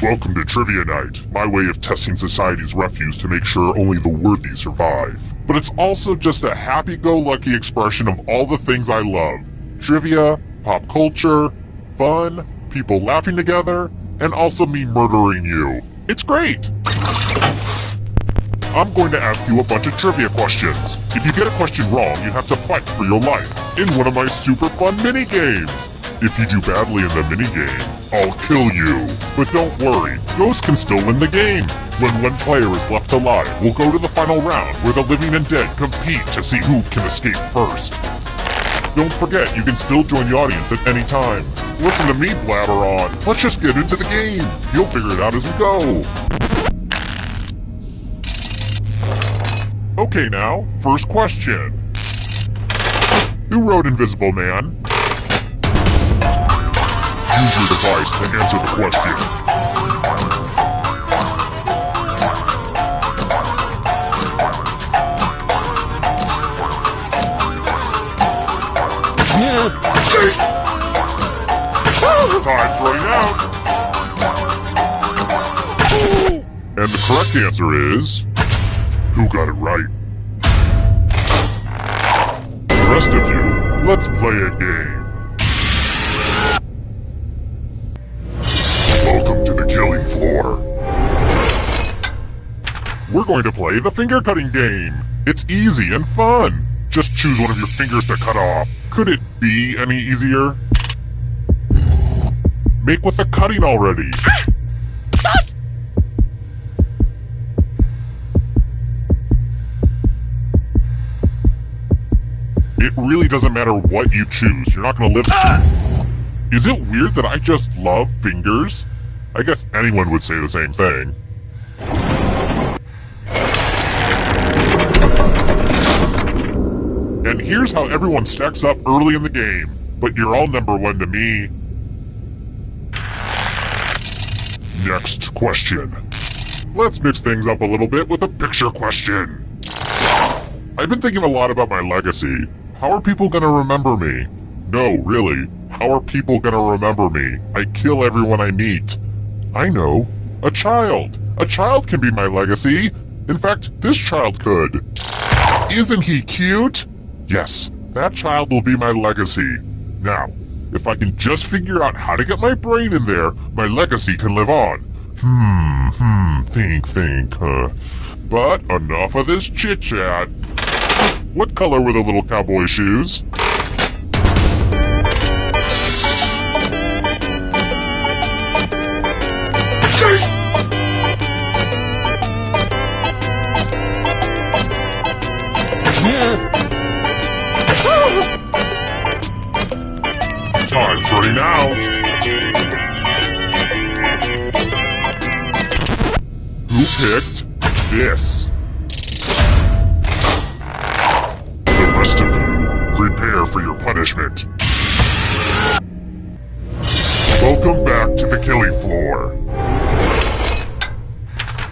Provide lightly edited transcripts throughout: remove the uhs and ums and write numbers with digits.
Welcome to Trivia Night, my way of testing society's refuse to make sure only the worthy survive. But it's also just a happy-go-lucky expression of all the things I love. Trivia, pop culture, fun, people laughing together, and also me murdering you. It's great! I'm going to ask you a bunch of trivia questions. If you get a question wrong, you have to fight for your life in one of my super fun mini-games. If you do badly in the minigame, I'll kill you. But don't worry, Ghost can still win the game. When one player is left alive, we'll go to the final round where the living and dead compete to see who can escape first. Don't forget, you can still join the audience at any time. Listen to me blabber on. Let's just get into the game. You'll figure it out as we go. Okay now, first question. Who wrote Invisible Man? Use your device to answer the question. Time's running out. And the correct answer is... who got it right? The rest of you, let's play a game. Welcome to the killing floor. We're going to play the finger cutting game. It's easy and fun. Just choose one of your fingers to cut off. Could it be any easier? Make with the cutting already. It really doesn't matter what you choose. You're not gonna live. Is it weird that I just love fingers? I guess anyone would say the same thing. And here's how everyone stacks up early in the game. But you're all number one to me. Next question. Let's mix things up a little bit with a picture question. I've been thinking a lot about my legacy. How are people gonna remember me? No, really. How are people gonna remember me? I kill everyone I meet. I know. A child. A child can be my legacy. In fact, this child could. Isn't he cute? Yes, that child will be my legacy. Now, if I can just figure out how to get my brain in there, my legacy can live on. Think, But enough of this chit-chat. What color were the little cowboy shoes? Time's running out. Who picked this? The rest of you, prepare for your punishment. Welcome back to the killing floor.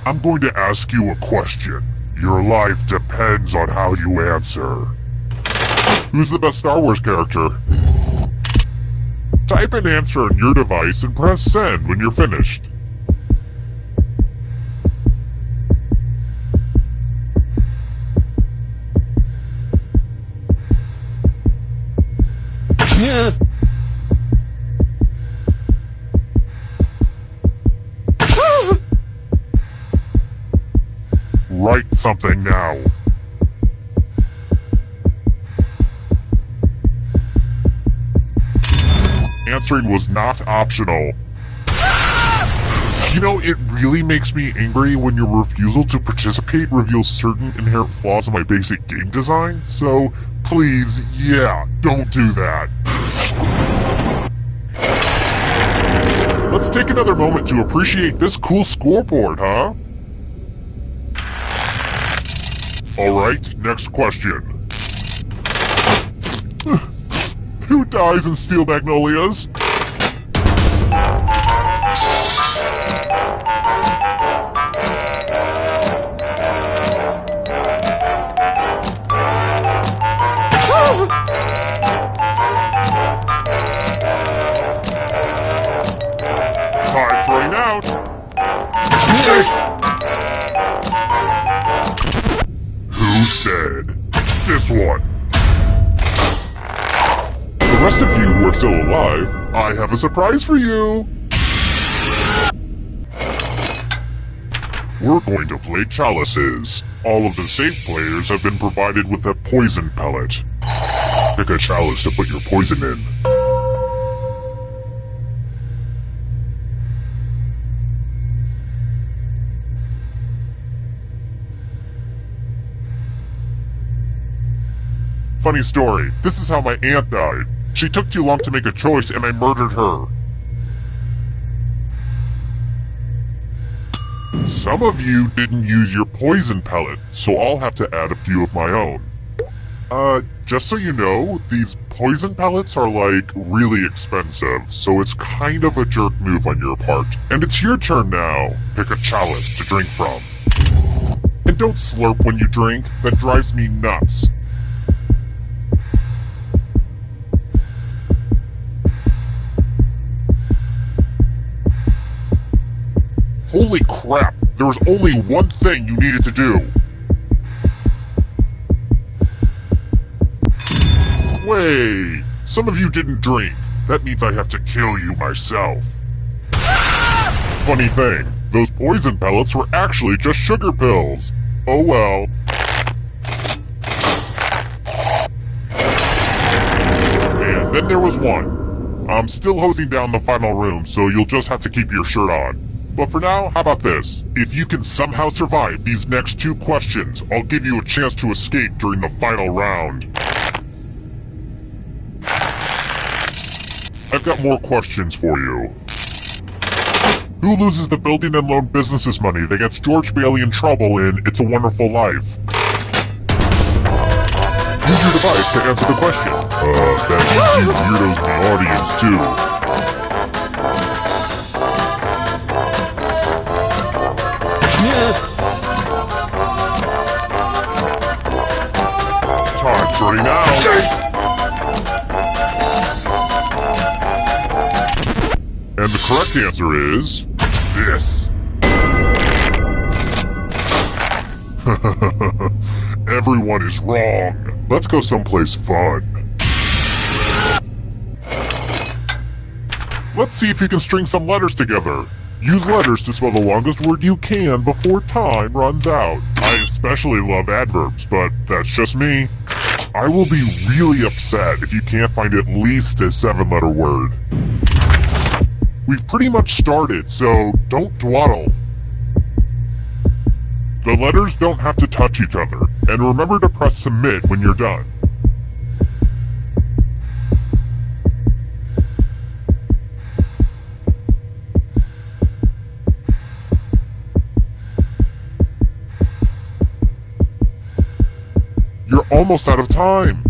I'm going to ask you a question. Your life depends on how you answer. Who's the best Star Wars character? Type an answer on your device and press send when you're finished. Write something now. Answering was not optional. You know, it really makes me angry when your refusal to participate reveals certain inherent flaws in my basic game design, so please, yeah, don't do that. Let's take another moment to appreciate this cool scoreboard, huh? Alright, next question. Who dies in Steel Magnolias? Time's running out. this one. The rest of you who are still alive, I have a surprise for you. We're going to play chalices. All of the safe players have been provided with a poison pellet. Pick a chalice to put your poison in. Funny story, this is how my aunt died. She took too long to make a choice and I murdered her. Some of you didn't use your poison pellet, so I'll have to add a few of my own. Just so you know, these poison pellets are like really expensive, so it's kind of a jerk move on your part. And it's your turn now. Pick a chalice to drink from. And don't slurp when you drink, that drives me nuts. Holy crap, there was only one thing you needed to do. Wait, some of you didn't drink. That means I have to kill you myself. Funny thing, those poison pellets were actually just sugar pills. Oh well. And then there was one. I'm still hosing down the final room, so you'll just have to keep your shirt on. But for now, how about this? If you can somehow survive these next 2 questions, I'll give you a chance to escape during the final round. I've got more questions for you. Who loses the building and loan businesses money that gets George Bailey in trouble in It's a Wonderful Life? Use your device to answer the question. That means you weirdos in the audience too. Time's running out. And the correct answer is this. Everyone is wrong. Let's go someplace fun. Let's see if you can string some letters together. Use letters to spell the longest word you can before time runs out. I especially love adverbs, but that's just me. I will be really upset if you can't find at least a 7-letter word. We've pretty much started, so don't dawdle. The letters don't have to touch each other, and remember to press submit when you're done. You're almost out of time.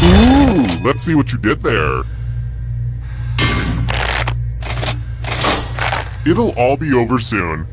Ooh, let's see what you did there. It'll all be over soon.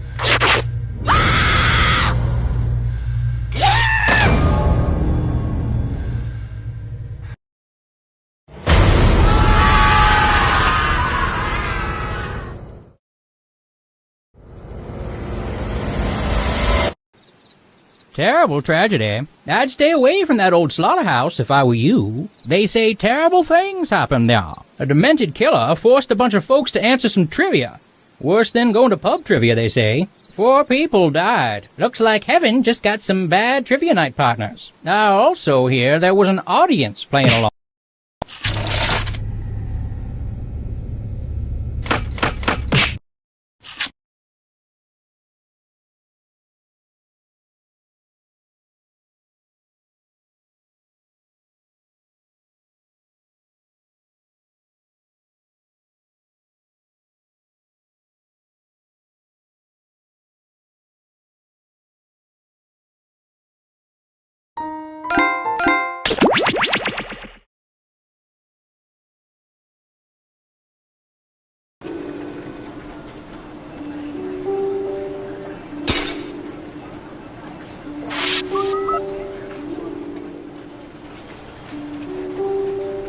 Terrible tragedy. I'd stay away from that old slaughterhouse if I were you. They say terrible things happen there. A demented killer forced a bunch of folks to answer some trivia. Worse than going to pub trivia, they say. 4 people died. Looks like heaven just got some bad trivia night partners. I also hear there was an audience playing along.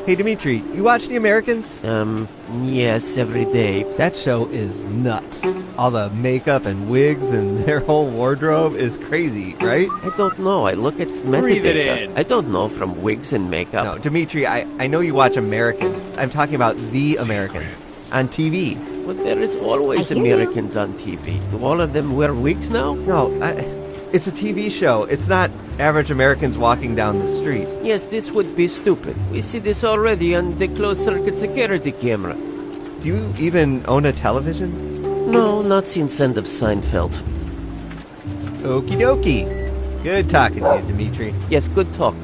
Hey, Dimitri, you watch The Americans? Yes, every day. That show is nuts. All the makeup and wigs and their whole wardrobe is crazy, right? I don't know. I look at Breathe it metadata. in. I don't know from wigs and makeup. No, Dimitri, I know you watch Americans. I'm talking about The Americans on TV. Well, there is always I hear you. Americans on TV. Do all of them wear wigs now? No, it's a TV show. It's not average Americans walking down the street. Yes, this would be stupid. We see this already on the closed-circuit security camera. Do you even own a television? No, not since end of Seinfeld. Okie dokie. Good talking to you, Dimitri. Yes, good talk.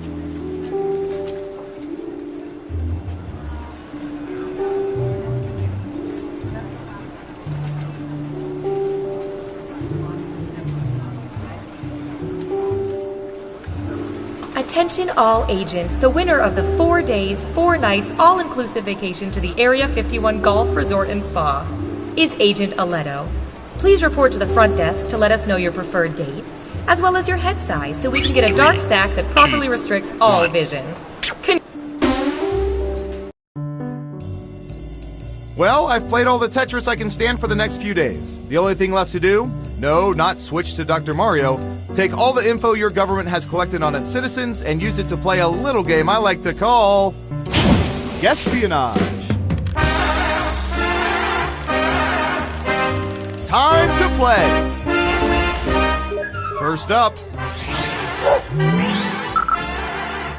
Attention all agents, the winner of the 4 days, 4 nights, all-inclusive vacation to the Area 51 Golf Resort and Spa is Agent Aletto. Please report to the front desk to let us know your preferred dates, as well as your head size, so we can get a dark sack that properly restricts all vision. Well, I've played all the Tetris I can stand for the next few days. The only thing left to do? No, not switch to Dr. Mario. Take all the info your government has collected on its citizens and use it to play a little game I like to call Guespionage. Time to play! First up.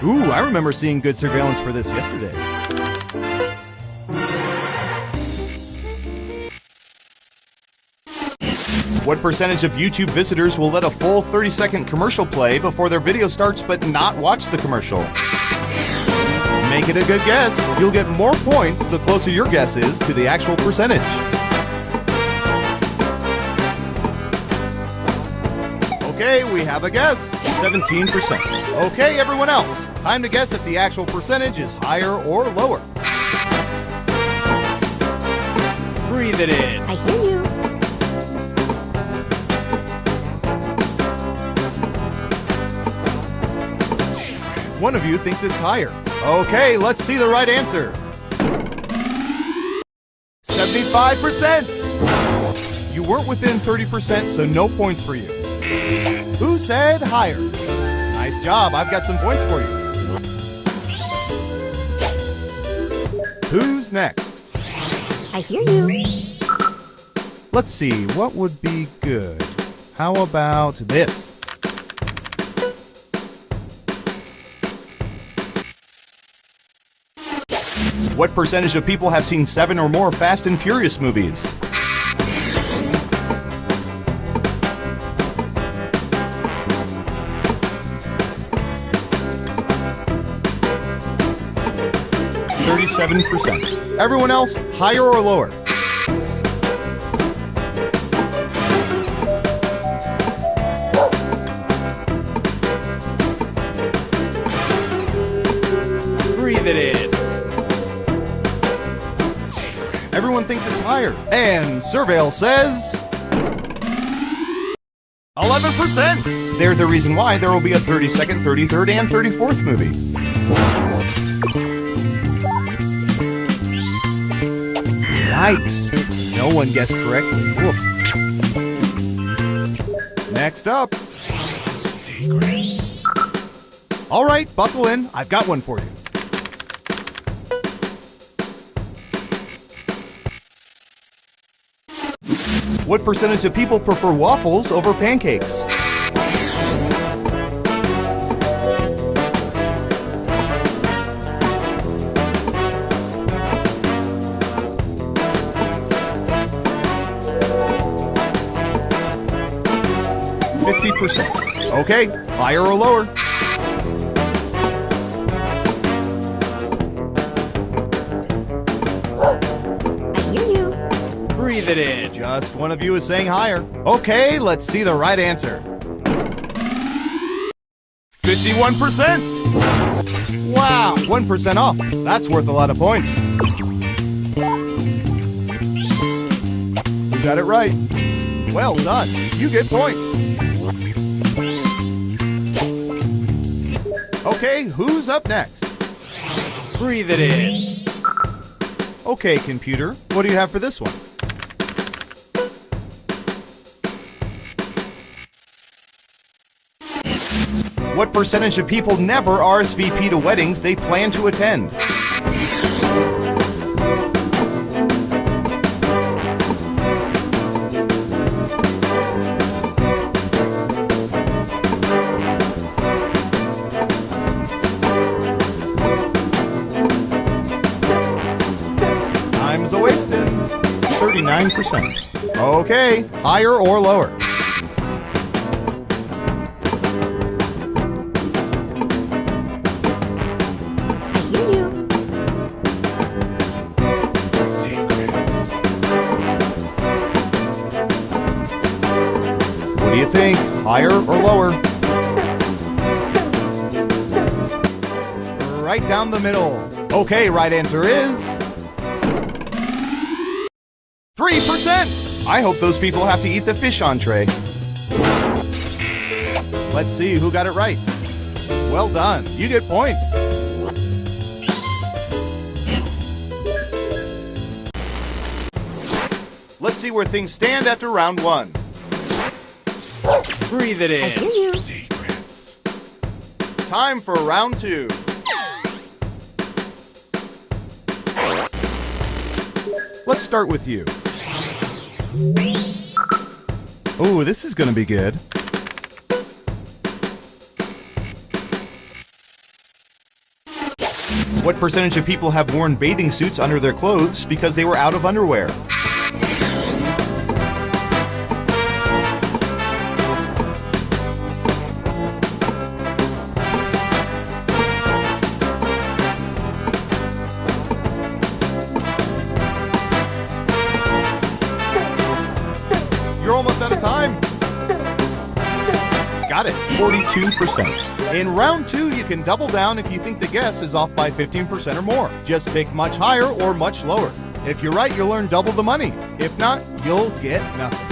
Ooh, I remember seeing good surveillance for this yesterday. What percentage of YouTube visitors will let a full 30-second commercial play before their video starts but not watch the commercial? Make it a good guess. You'll get more points the closer your guess is to the actual percentage. Okay, we have a guess. 17%. Okay, everyone else. Time to guess if the actual percentage is higher or lower. Breathe it in. I hear you. One of you thinks it's higher. Okay, let's see the right answer. 75%! You weren't within 30%, so no points for you. Who said higher? Nice job, I've got some points for you. Who's next? I hear you. Let's see, what would be good? How about this? What percentage of people have seen 7 or more Fast and Furious movies? %. Everyone else, higher or lower? Breathe it in. Everyone thinks it's higher. And Surveil says 11%. They're the reason why there will be a 32nd, 33rd, and 34th movie. Yikes. No one guessed correctly. Woof. Next up. Secrets. All right, buckle in. I've got one for you. What percentage of people prefer waffles over pancakes? %. Okay, higher or lower? I hear you. Breathe it in. Just one of you is saying higher. Okay, let's see the right answer. 51%! Wow, 1% off. That's worth a lot of points. You got it right. Well done. You get points. Okay, who's up next? Breathe it in. Okay, computer, what do you have for this one? What percentage of people never RSVP to weddings they plan to attend? Time's a-wasting. 39%. Okay, higher or lower? What do you think? Higher or lower? Right down the middle. Okay, right answer is 3%. I hope those people have to eat the fish entree. Let's see who got it right. Well done. You get points. Let's see where things stand after round one. Breathe it in. Secrets. Time for round two. Let's start with you. Ooh, this is gonna be good. What percentage of people have worn bathing suits under their clothes because they were out of underwear? You're almost out of time. Got it, 42%. In round two, you can double down if you think the guess is off by 15% or more. Just pick much higher or much lower. If you're right, you'll earn double the money. If not, you'll get nothing.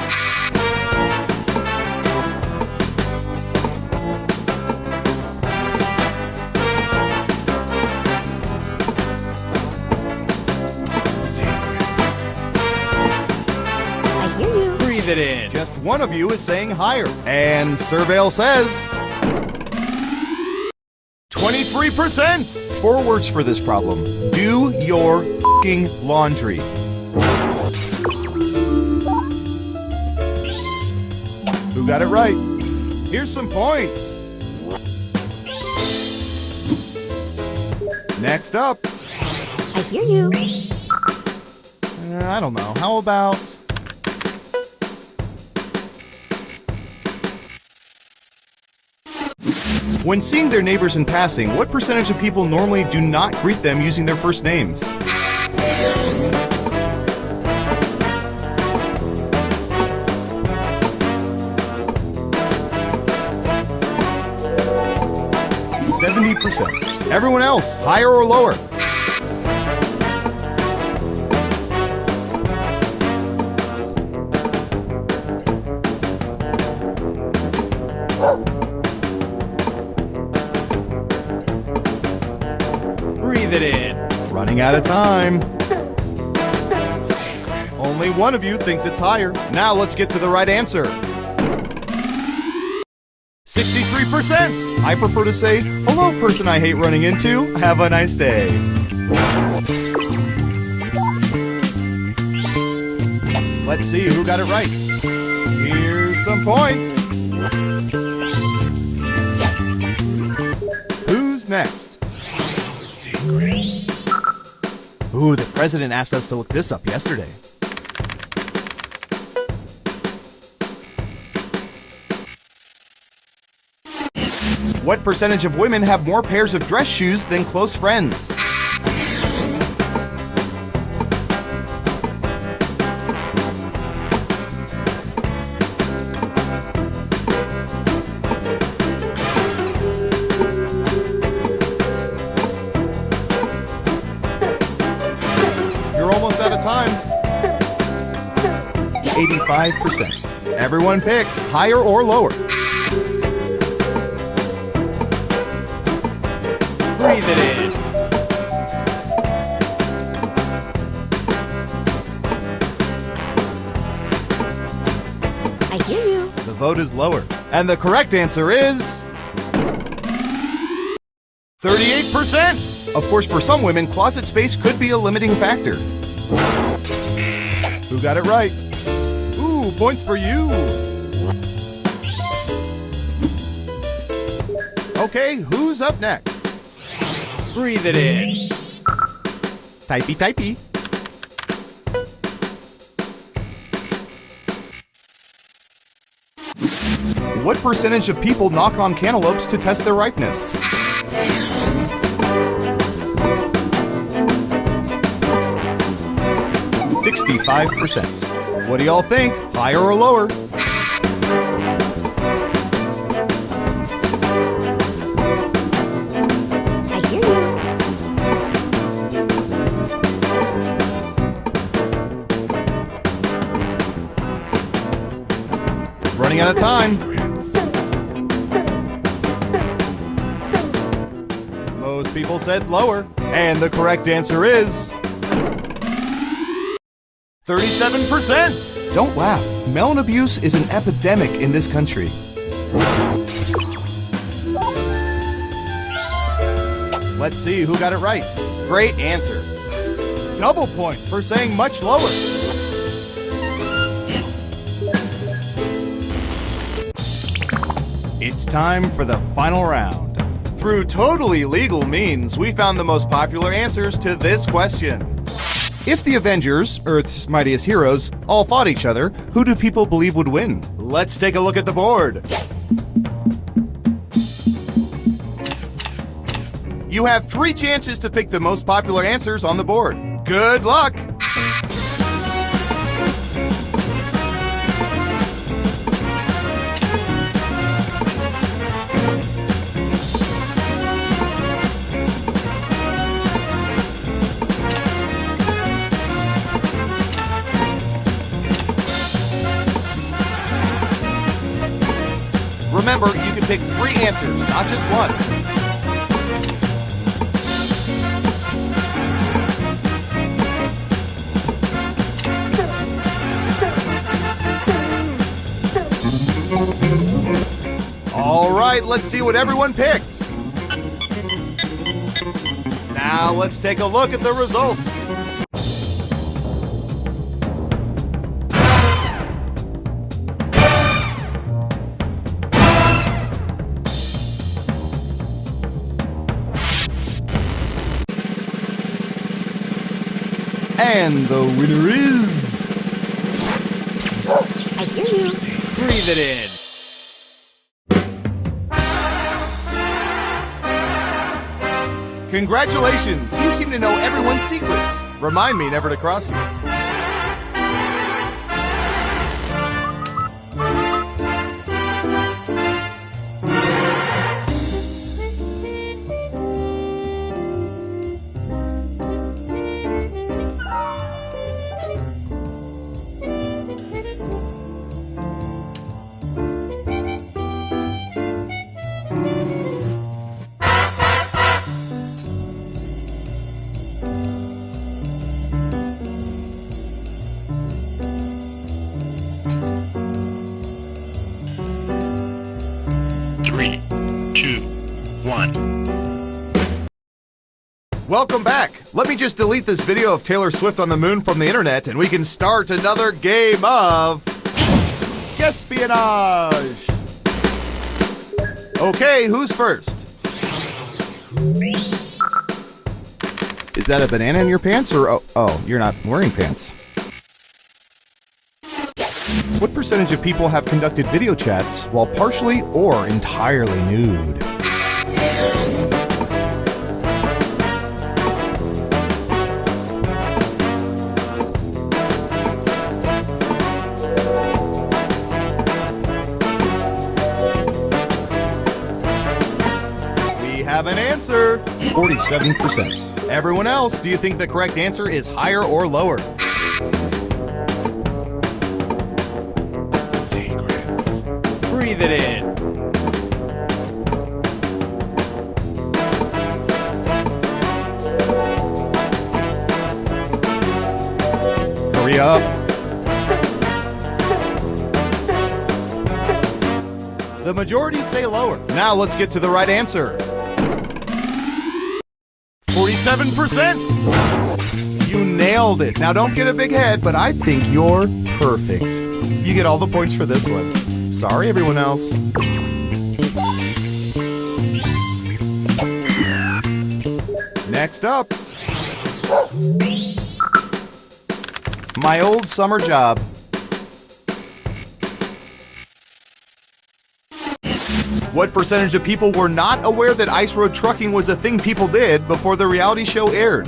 Breathe it in. Just one of you is saying higher. And Surveil says 23%. 4 words for this problem. Do your f***ing laundry. Who got it right? Here's some points. Next up. I hear you. I don't know. How about... When seeing their neighbors in passing, what percentage of people normally do not greet them using their first names? %. Everyone else, higher or lower? Breathe it in. Running out of time. Only one of you thinks it's higher. Now let's get to the right answer. 63%. I prefer to say, hello, person I hate running into. Have a nice day. Let's see who got it right. Here's some points. Who's next? Ooh, the president asked us to look this up yesterday. What percentage of women have more pairs of dress shoes than close friends? You're almost out of time. 85%. Everyone pick higher or lower. Breathe it in. I hear you. The vote is lower. And the correct answer is 38%. Of course, for some women, closet space could be a limiting factor. Who got it right? Ooh, points for you. Okay, who's up next? Breathe it in. Typey, typey. What percentage of people knock on cantaloupes to test their ripeness? %. What do y'all think? Higher or lower? I hear you. Running out of time. Most people said lower. And the correct answer is 37%. Don't laugh. Melon abuse is an epidemic in this country. Let's see who got it right. Great answer. Double points for saying much lower. It's time for the final round. Through totally legal means, we found the most popular answers to this question. If the Avengers, Earth's mightiest heroes, all fought each other, who do people believe would win? Let's take a look at the board. You have 3 chances to pick the most popular answers on the board. Good luck! Remember, you can pick 3 answers, not just one. All right, let's see what everyone picked. Now let's take a look at the results. And the winner is... I hear you. Breathe it in. Congratulations! You seem to know everyone's secrets. Remind me never to cross you. Welcome back. Let me just delete this video of Taylor Swift on the moon from the internet and we can start another game of Guesspionage. Okay, who's first? Is that a banana in your pants or oh, you're not wearing pants? What percentage of people have conducted video chats while partially or entirely nude? Have an answer. 47%. Everyone else, do you think the correct answer is higher or lower? Secrets. Breathe it in. Hurry up. The majority say lower. Now let's get to the right answer. 47%. You nailed it. Now don't get a big head, but I think you're perfect. You get all the points for this one. Sorry, everyone else. Next up, my old summer job. What percentage of people were not aware that ice road trucking was a thing people did before the reality show aired?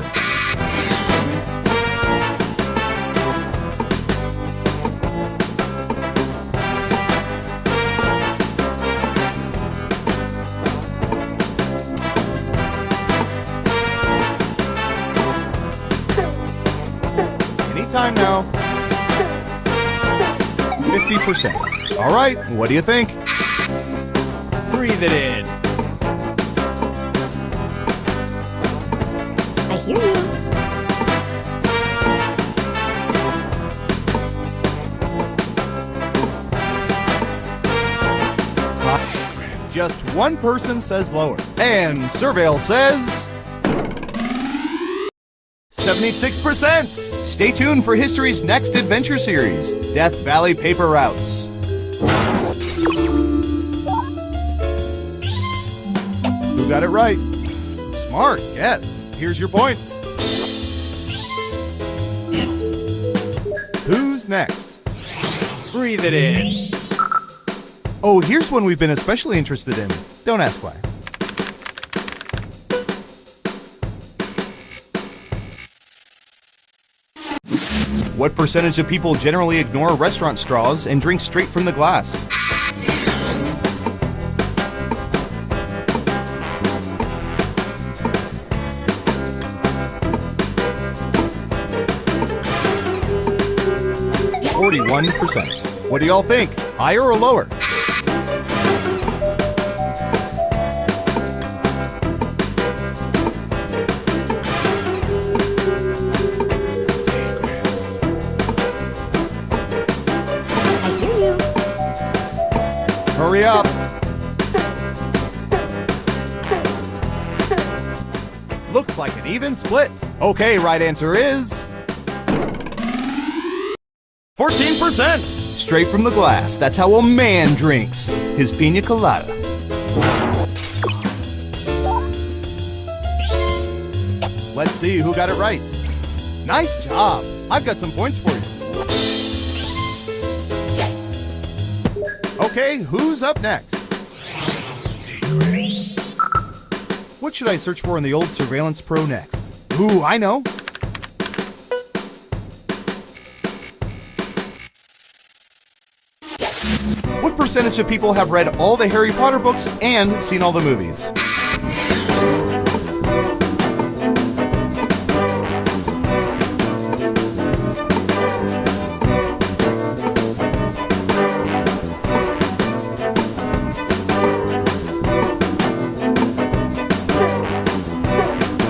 Anytime now. 50%. All right, what do you think? Breathe it in. I hear you. Just one person says lower. And Surveil says 76%. Stay tuned for history's next adventure series, Death Valley Paper Routes. Who got it right? Smart, yes. Here's your points. Who's next? Breathe it in. Oh, here's one we've been especially interested in. Don't ask why. What percentage of people generally ignore restaurant straws and drink straight from the glass? %. What do y'all think? Higher or lower? I hear you. Hurry up. Looks like an even split. Okay, right answer is 14%. Straight from the glass. That's how a man drinks his pina colada. Let's see who got it right. Nice job. I've got some points for you. Okay, who's up next? What should I search for in the old Surveillance Pro next? Ooh, I know. What percentage of people have read all the Harry Potter books and seen all the movies?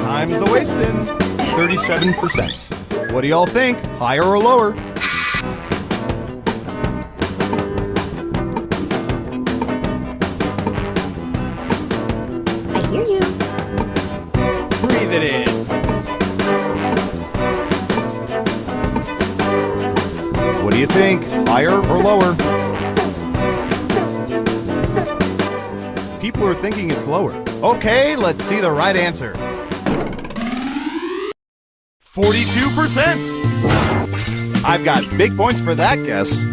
Time's a-wasting. 37%. What do y'all think? Higher or lower? I hear you. Breathe it in. What do you think? Higher or lower? People are thinking it's lower. Okay, let's see the right answer. 42%. I've got big points for that guess.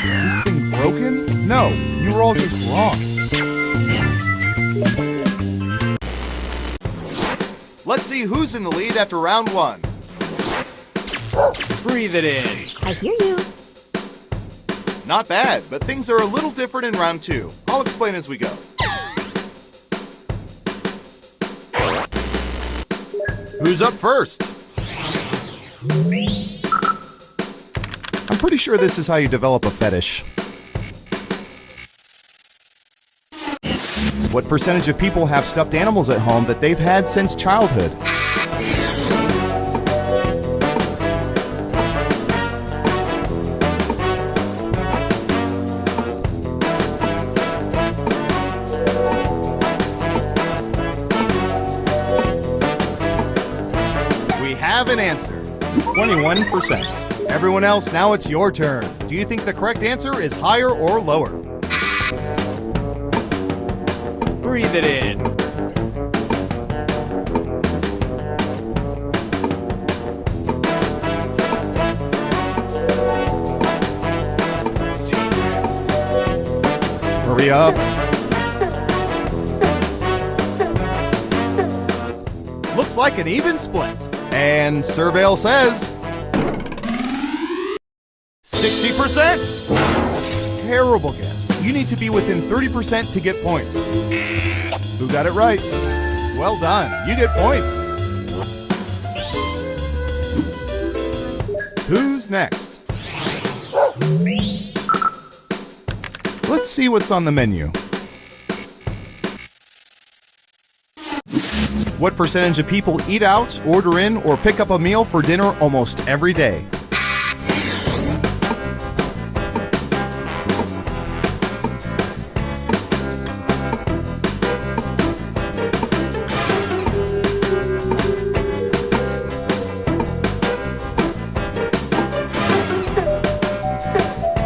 Is this thing broken? No, you were all just wrong. Let's see who's in the lead after round one. Breathe it in. I hear you. Not bad, but things are a little different in round two. I'll explain as we go. Who's up first? I'm pretty sure this is how you develop a fetish. What percentage of people have stuffed animals at home that they've had since childhood? an answer. 21%. Everyone else, now it's your turn. Do you think the correct answer is higher or lower? Breathe it in. Hurry up. Looks like an even split. And Surveil says 60%. Terrible guess. You need to be within 30% to get points. Who got it right? Well done. You get points. Who's next? Let's see what's on the menu. What percentage of people eat out, order in, or pick up a meal for dinner almost every day?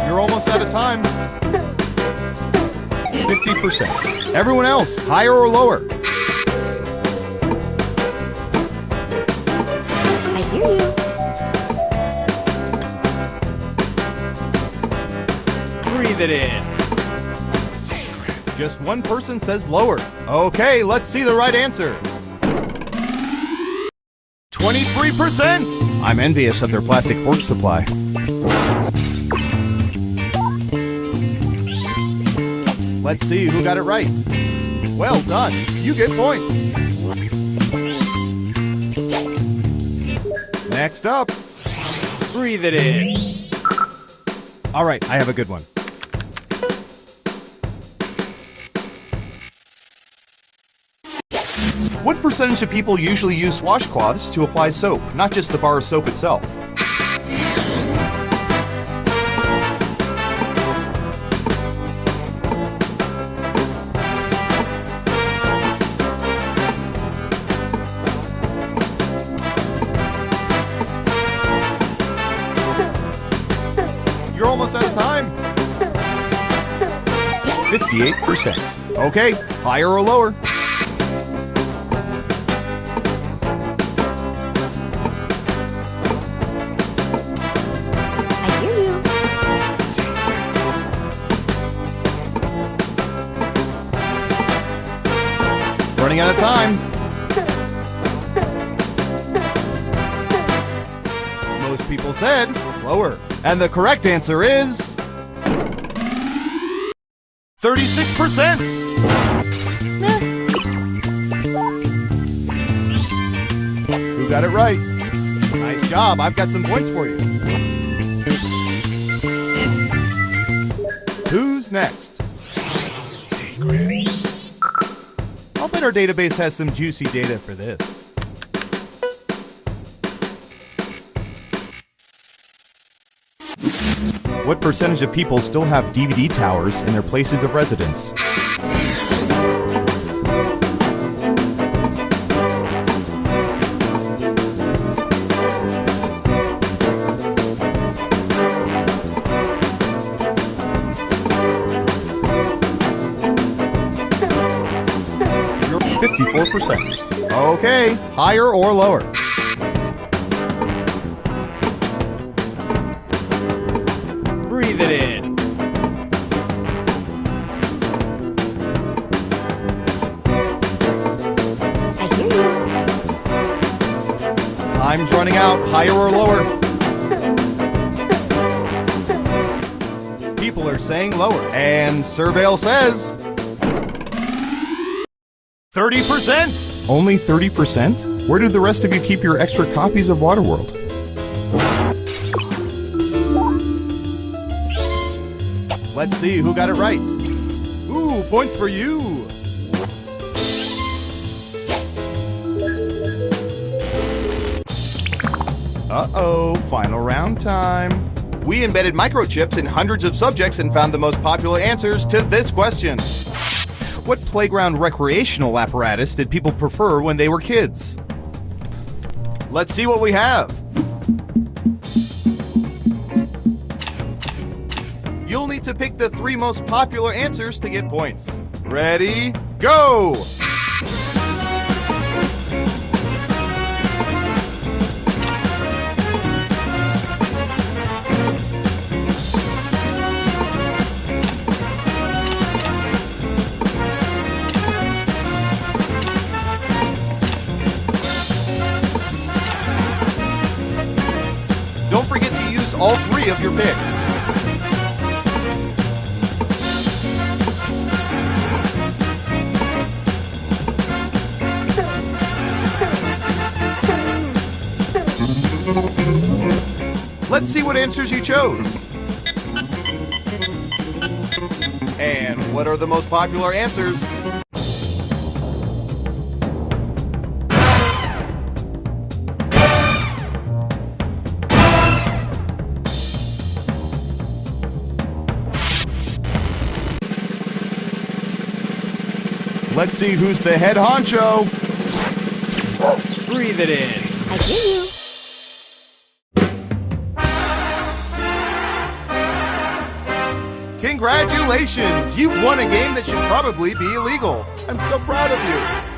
You're almost out of time. 50%. Everyone else, higher or lower? I hear you. Breathe it in. Just one person says lower. Okay, let's see the right answer. 23%! I'm envious of their plastic fork supply. Let's see who got it right. Well done. You get points. Next up. Breathe it in. All right, I have a good one. What percentage of people usually use washcloths to apply soap, not just the bar of soap itself? You're almost out of time. 58%. Okay, higher or lower? I hear you. Running out of time. Most people said lower. And the correct answer is 36%. Who got it right? Nice job. I've got some points for you. Who's next? I'll bet our database has some juicy data for this. What percentage of people still have DVD towers in their places of residence? You're 54%. Okay, higher or lower? Breathe it in. I hear you. Time's running out. Higher or lower? People are saying lower. And Surveil says 30%. Only 30%? Where did the rest of you keep your extra copies of Waterworld? Let's see who got it right. Ooh, points for you. Uh-oh, final round time. We embedded microchips in hundreds of subjects and found the most popular answers to this question. What playground recreational apparatus did people prefer when they were kids? Let's see what we have. You'll need to pick the 3 most popular answers to get points. Ready, go! Don't forget to use all 3 of your picks. Let's see what answers you chose. And what are the most popular answers? Let's see who's the head honcho. Breathe it in. I hear you. Congratulations! You've won a game that should probably be illegal. I'm so proud of you.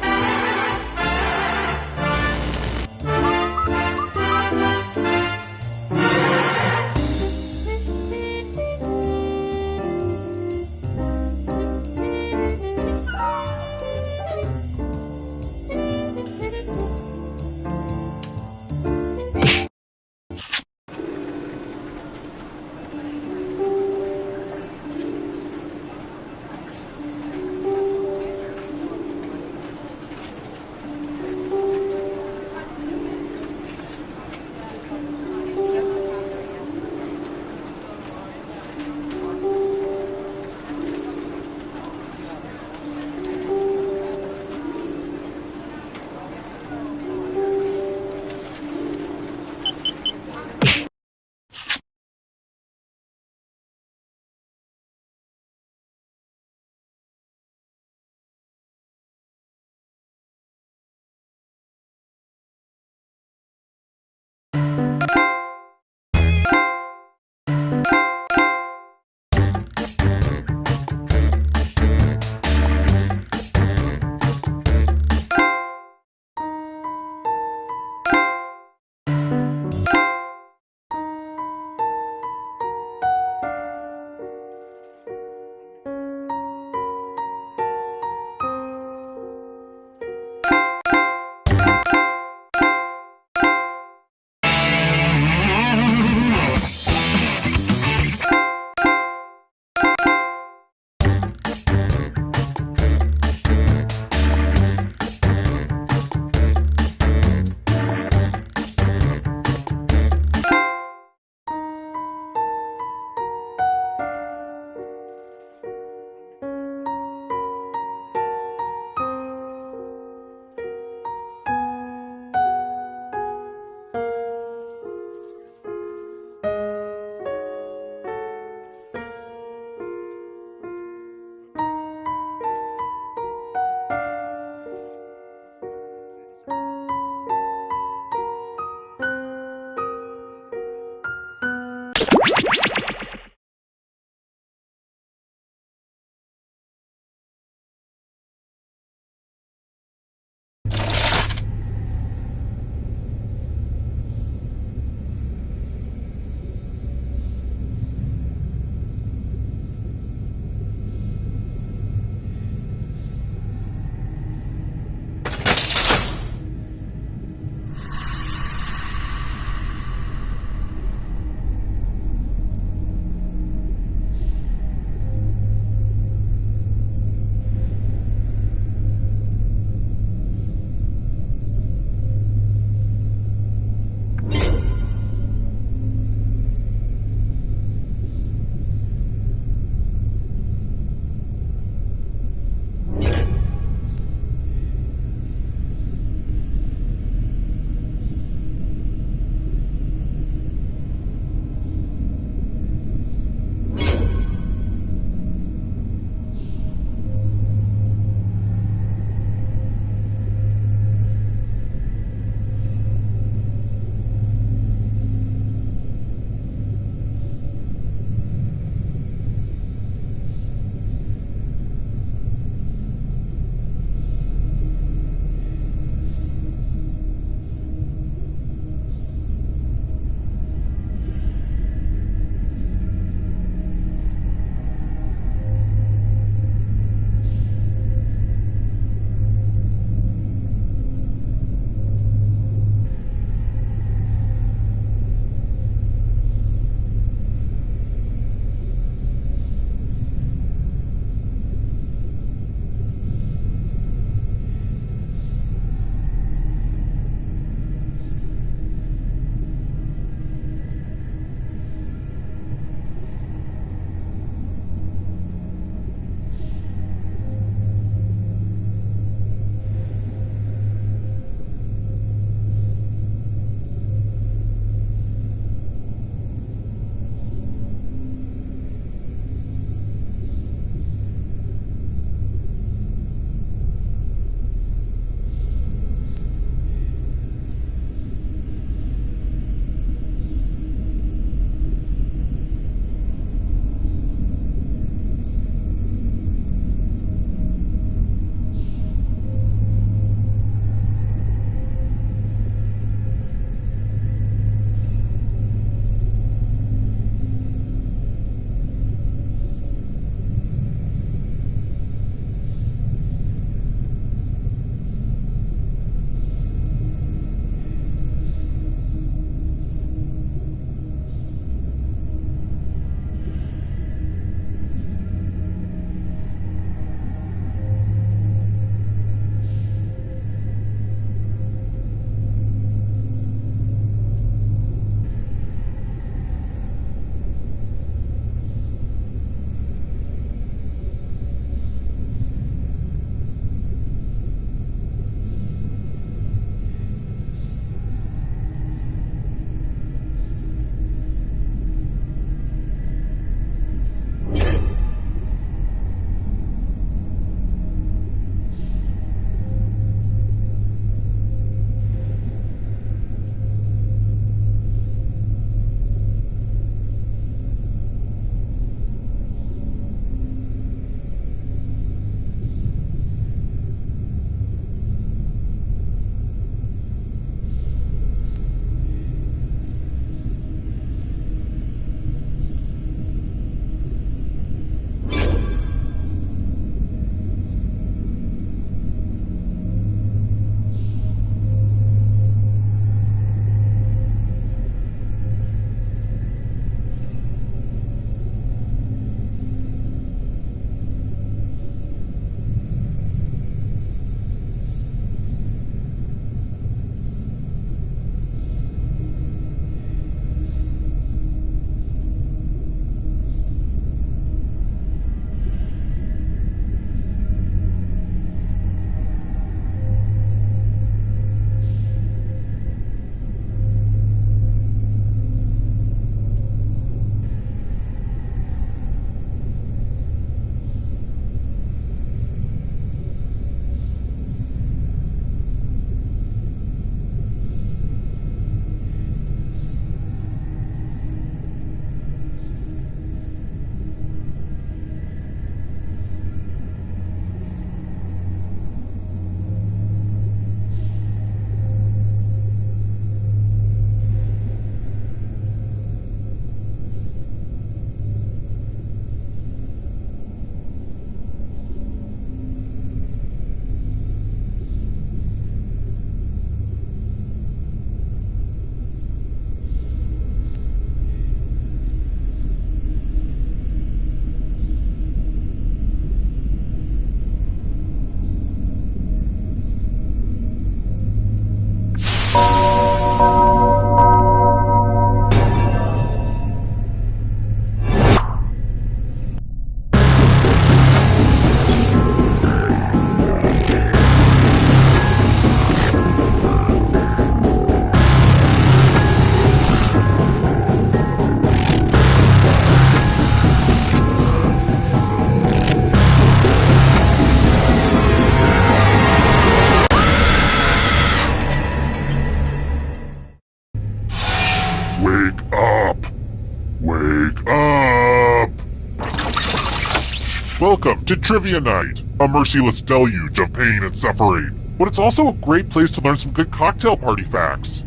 Welcome to Trivia Night, a merciless deluge of pain and suffering. But it's also a great place to learn some good cocktail party facts.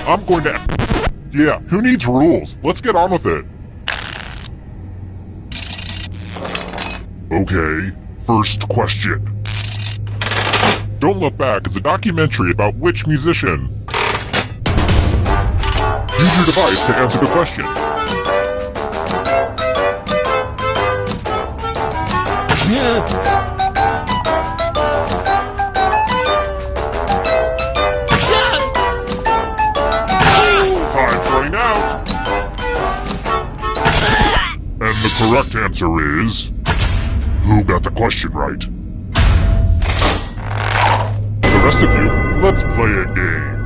I'm going to... Yeah, who needs rules? Let's get on with it. Okay, first question. Don't Look Back is a documentary about which musician? Use your device to answer the question. Time's running out. And the correct answer is... Who got the question right? The rest of you, let's play a game.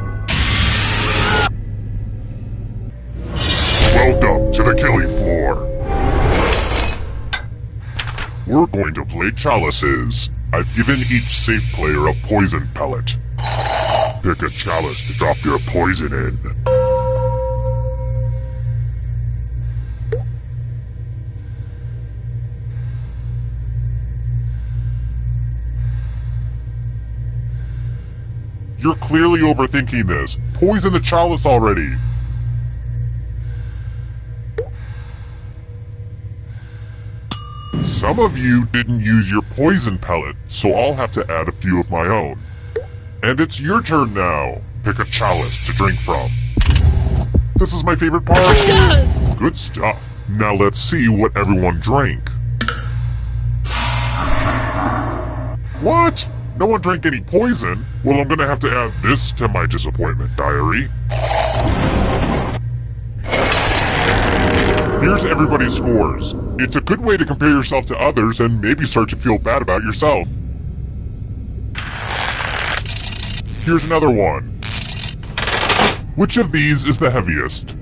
Welcome to the killing floor. We're going to play chalices. I've given each safe player a poison pellet. Pick a chalice to drop your poison in. You're clearly overthinking this. Poison the chalice already. Some of you didn't use your poison pellet, so I'll have to add a few of my own. And it's your turn now. Pick a chalice to drink from. This is my favorite part. Good stuff. Now let's see what everyone drank. What? No one drank any poison? Well, I'm gonna have to add this to my disappointment diary. Here's everybody's scores. It's a good way to compare yourself to others and maybe start to feel bad about yourself. Here's another one. Which of these is the heaviest?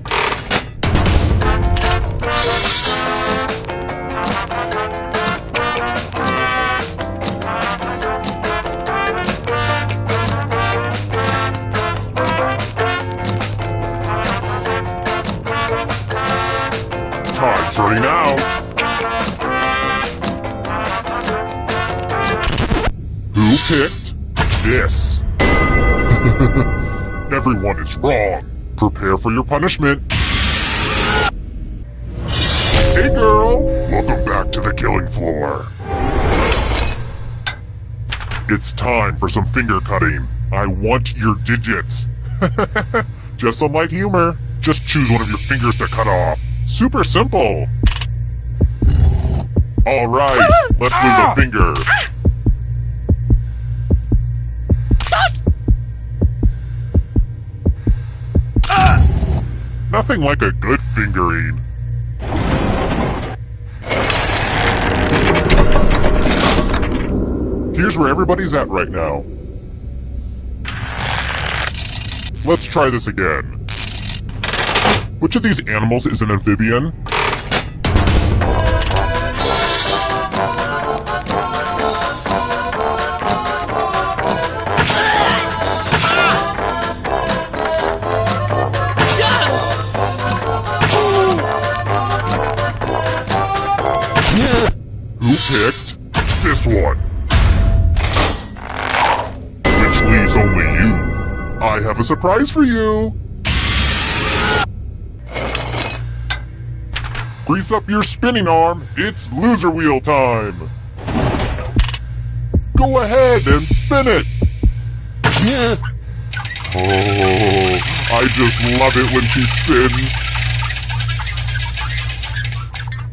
Time's running out. Who picked this? Everyone is wrong. Prepare for your punishment. Hey girl, welcome back to the killing floor. It's time for some finger cutting. I want your digits. Just some light humor. Just choose one of your fingers to cut off. Super simple. Alright, let's lose a finger. Nothing like a good fingering. Here's where everybody's at right now. Let's try this again. Which of these animals is an amphibian? Who picked this one? Which leaves only you. I have a surprise for you. Grease up your spinning arm. It's loser wheel time. Go ahead and spin it. Oh, I just love it when she spins.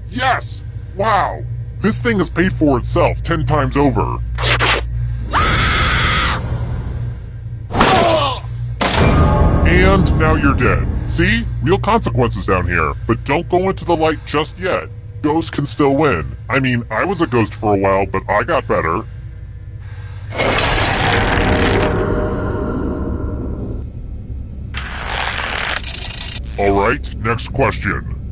Yes! Wow! This thing has paid for itself 10 times over. And now you're dead. See? Real consequences down here. But don't go into the light just yet. Ghosts can still win. I mean, I was a ghost for a while, but I got better. Alright, next question.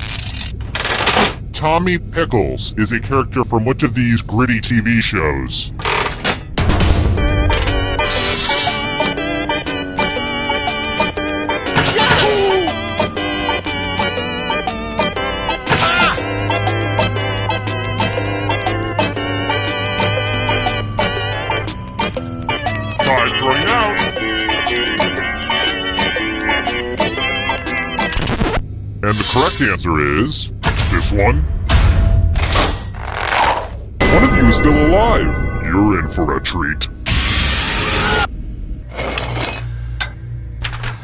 Tommy Pickles is a character from which of these gritty TV shows? And the correct answer is this one. One of you is still alive. You're in for a treat.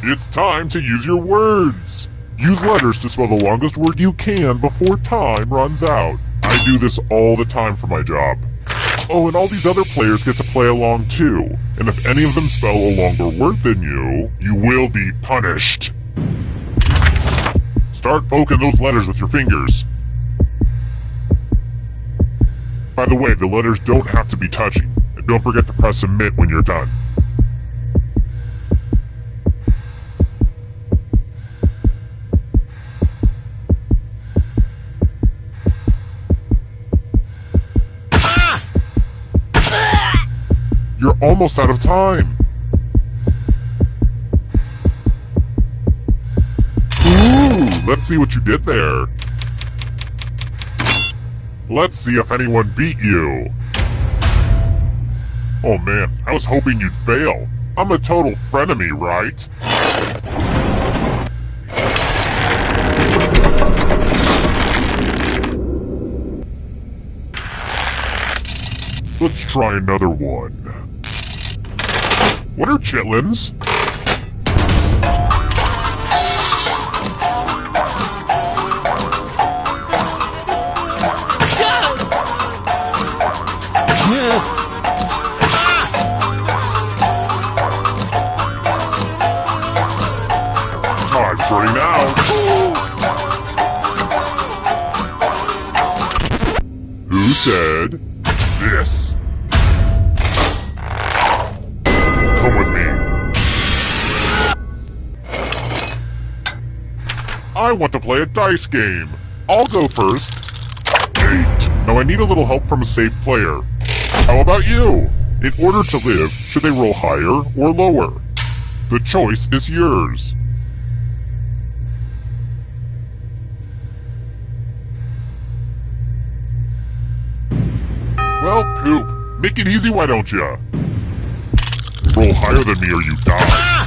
It's time to use your words. Use letters to spell the longest word you can before time runs out. I do this all the time for my job. Oh, and all these other players get to play along too. And if any of them spell a longer word than you, you will be punished. Start poking those letters with your fingers. By the way, the letters don't have to be touchy. And don't forget to press submit when you're done. You're almost out of time. Ooh, let's see what you did there. Let's see if anyone beat you. Oh man, I was hoping you'd fail. I'm a total frenemy, right? Let's try another one. What are chitlins? Time's running out. Who said this? Come with me. I want to play a dice game. I'll go first. 8. Now I need a little help from a safe player. How about you? In order to live, should they roll higher or lower? The choice is yours. Well, poop. Make it easy, why don't ya? Roll higher than me or you die.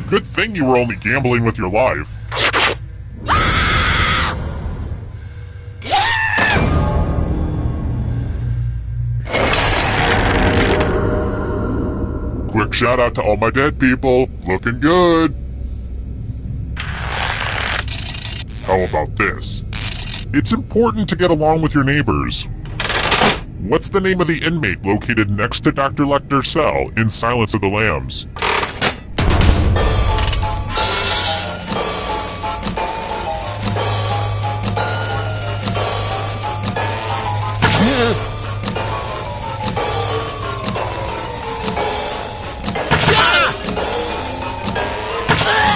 Good thing you were only gambling with your life. Quick shout out to all my dead people. Looking good. How about this? It's important to get along with your neighbors. What's the name of the inmate located next to Dr. Lecter's cell in Silence of the Lambs?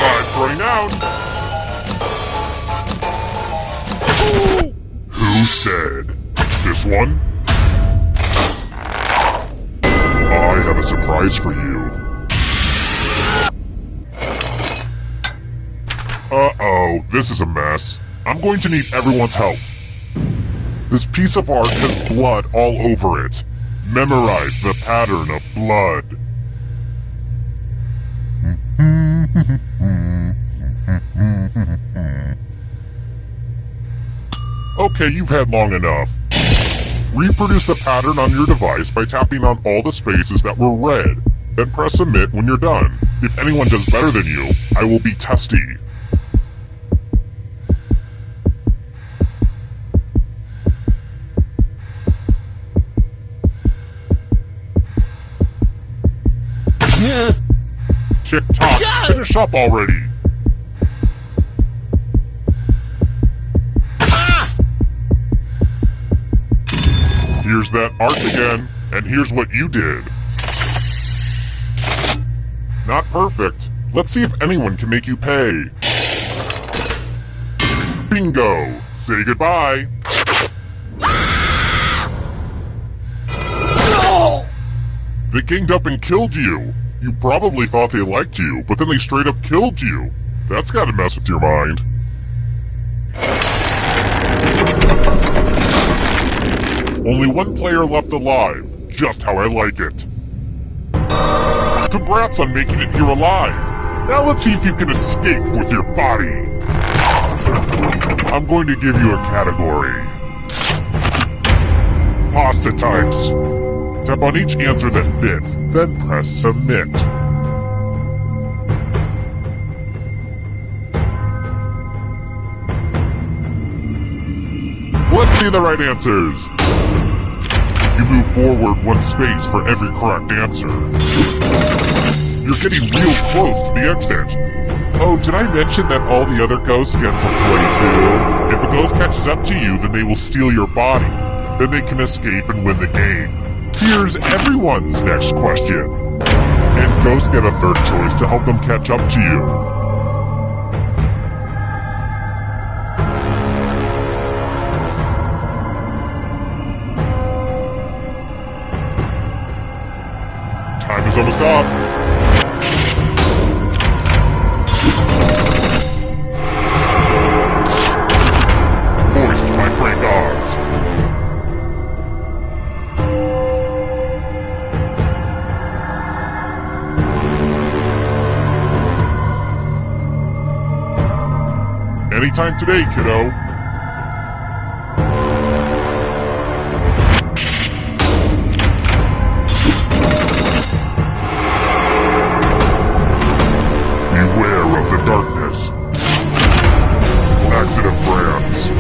Time's running out. Who said this one? I have a surprise for you. Uh-oh, this is a mess. I'm going to need everyone's help. This piece of art has blood all over it. Memorize the pattern of blood. Okay, you've had long enough. Reproduce the pattern on your device by tapping on all the spaces that were red. Then press submit when you're done. If anyone does better than you, I will be testy. Tick-tock, finish up already. Here's that art again, and here's what you did. Not perfect. Let's see if anyone can make you pay. Bingo! Say goodbye. They ganged up and killed you. You probably thought they liked you, but then they straight up killed you. That's gotta mess with your mind. Only one player left alive, just how I like it. Congrats on making it here alive. Now let's see if you can escape with your body. I'm going to give you a category. Pasta types. Tap on each answer that fits, then press submit. Let's see the right answers. You move forward 1 space for every correct answer. You're getting real close to the exit. Oh, did I mention that all the other ghosts get to play too? If a ghost catches up to you, then they will steal your body. Then they can escape and win the game. Here's everyone's next question. And ghosts get a third choice to help them catch up to you. Time is almost up. Voiced by Frank Oz. Anytime today, kiddo. Beware of the darkness. Laxative brands.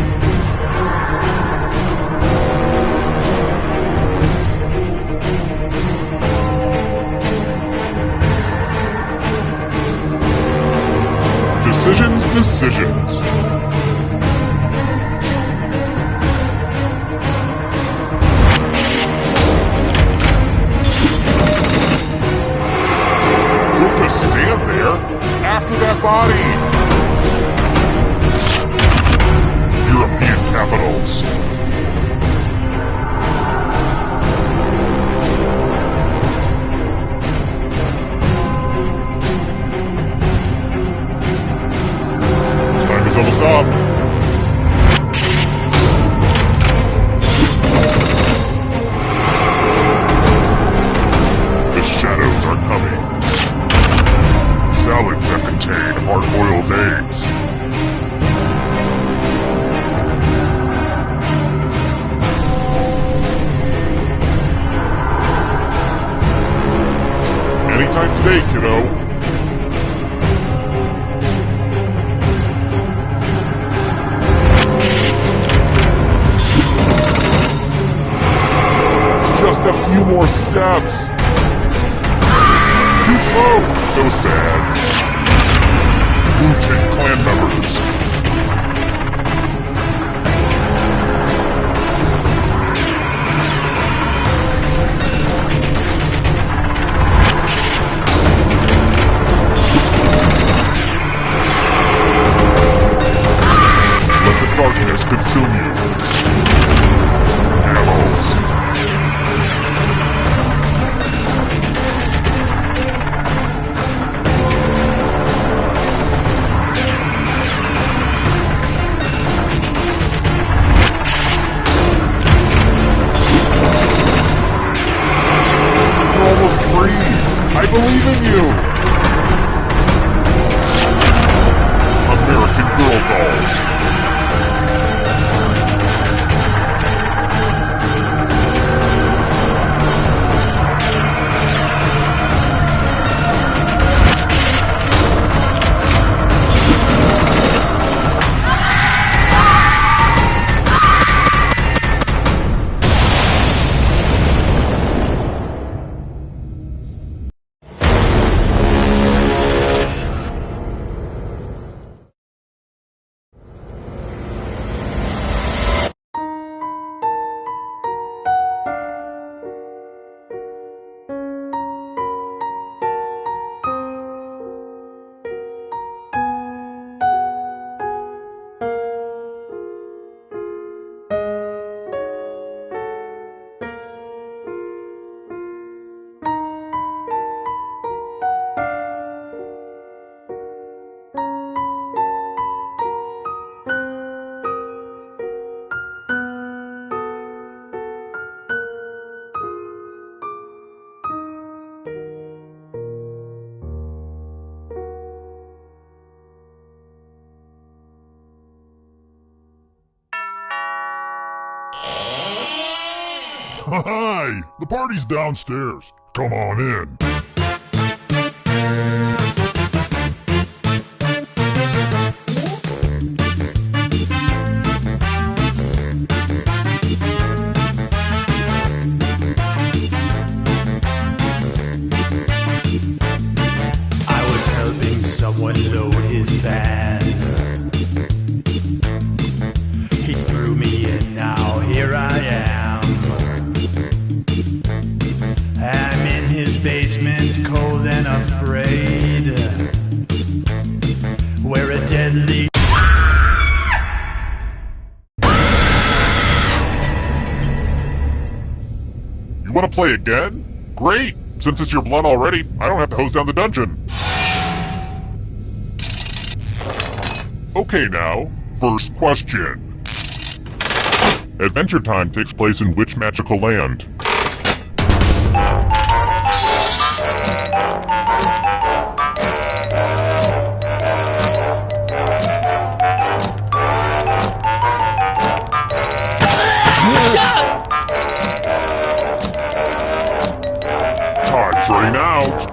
Decisions. Look to stand there after that body. European capitals. Is almost up. The shadows are coming. Salads that contain hard-boiled eggs. Anytime today, kiddo. Just a few more steps. Too slow. So sad. Wu-Tang Clan members. Let the darkness consume you. Animals. I believe in you! American Girl dolls. Hi! The party's downstairs. Come on in. I was helping someone load his van. He threw me in, now here I am. I'm in his basement, cold and afraid. Where a deadly You want to play again? Great! Since it's your blood already, I don't have to hose down the dungeon. Okay now, first question. Adventure Time takes place in which magical land? Time's running out.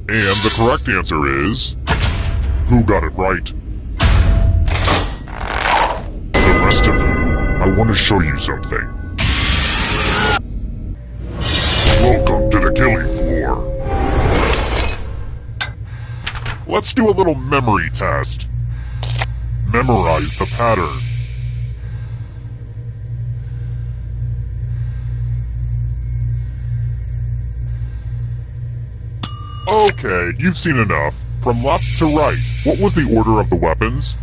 And the correct answer is... Who got it right? The rest of you, I want to show you something. Welcome to the killing floor. Let's do a little memory test. Memorize the pattern. Okay, you've seen enough. From left to right, what was the order of the weapons?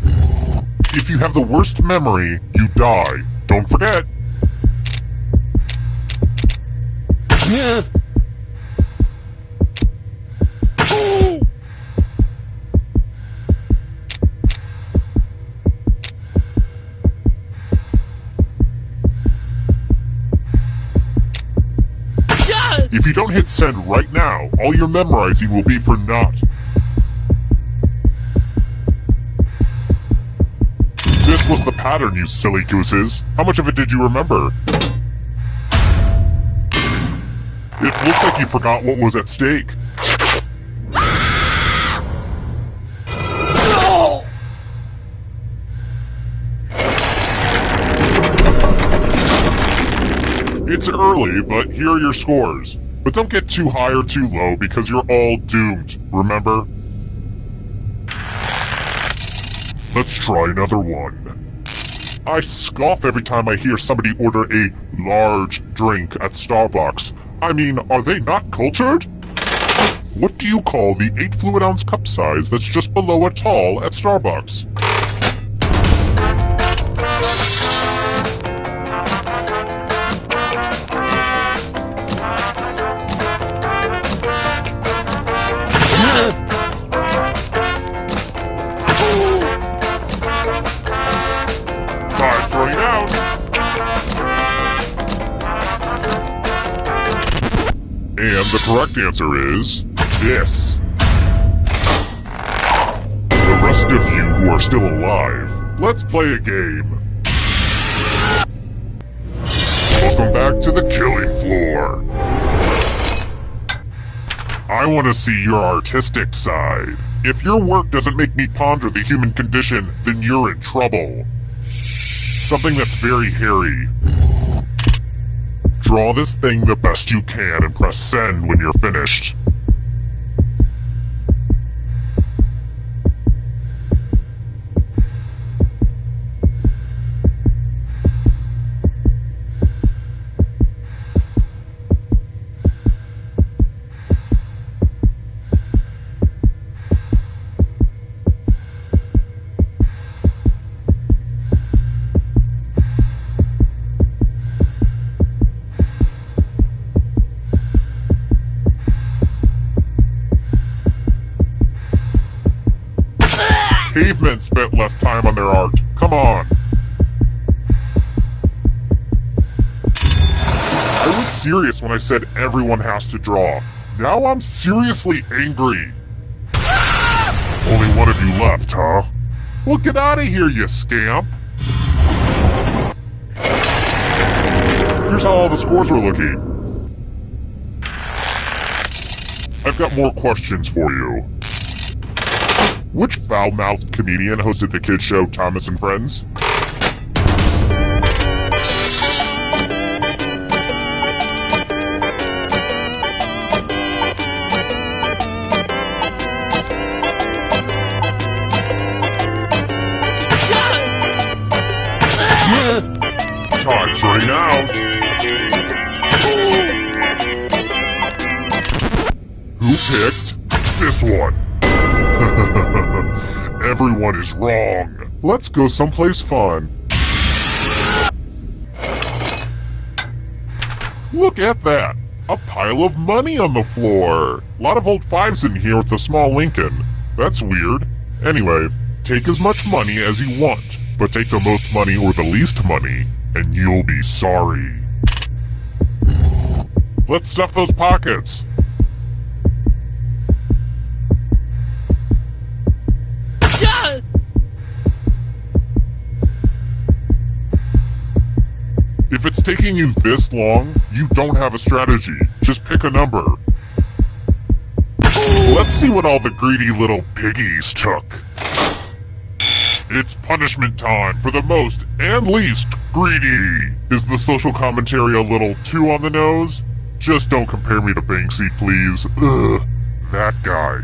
If you have the worst memory, you die. Don't forget. If you don't hit send right now, all your memorizing will be for naught. This was the pattern, you silly gooses. How much of it did you remember? It looks like you forgot what was at stake. It's early, but here are your scores. But don't get too high or too low because you're all doomed, remember? Let's try another one. I scoff every time I hear somebody order a large drink at Starbucks. I mean, are they not cultured? What do you call the 8 fluid ounce cup size that's just below a tall at Starbucks? Time's running out. And the correct answer is this. The rest of you who are still alive, let's play a game. Welcome back to the killing floor. I want to see your artistic side. If your work doesn't make me ponder the human condition, then you're in trouble. Something that's very hairy. Draw this thing the best you can and press send when you're finished. Cavemen spent less time on their art. Come on. I was serious when I said everyone has to draw. Now I'm seriously angry. Only one of you left, huh? Well, get out of here, you scamp. Here's how all the scores were looking. I've got more questions for you. Which foul-mouthed comedian hosted the kids show Thomas and Friends? Time's running out. Who picked this one? Everyone is wrong. Let's go someplace fun. Look at that. A pile of money on the floor. A lot of old fives in here with the small Lincoln. That's weird. Anyway, take as much money as you want, but take the most money or the least money, and you'll be sorry. Let's stuff those pockets. If it's taking you this long, you don't have a strategy. Just pick a number. Let's see what all the greedy little piggies took. It's punishment time for the most and least greedy. Is the social commentary a little too on the nose? Just don't compare me to Banksy, please. Ugh, that guy.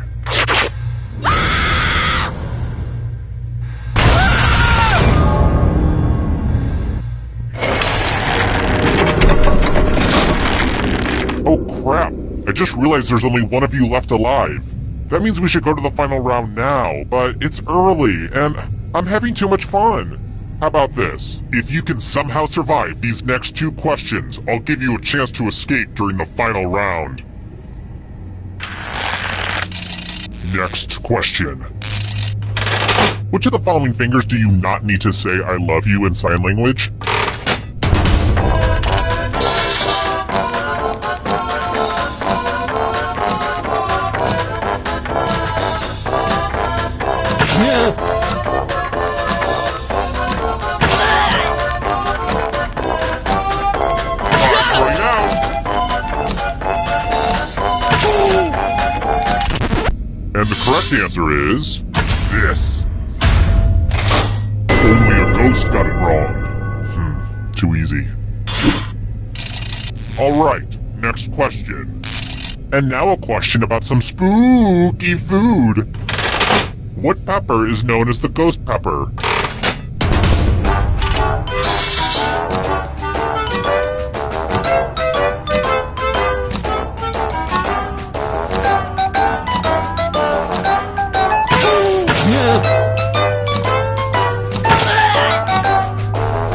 Oh crap, I just realized there's only one of you left alive. That means we should go to the final round now, but it's early, and I'm having too much fun. How about this? If you can somehow survive these next 2 questions, I'll give you a chance to escape during the final round. Next question. Which of the following fingers do you not need to say I love you in sign language? And the correct answer is this. Only a ghost got it wrong. Too easy. Alright, next question. And now a question about some spooky food. What pepper is known as the ghost pepper?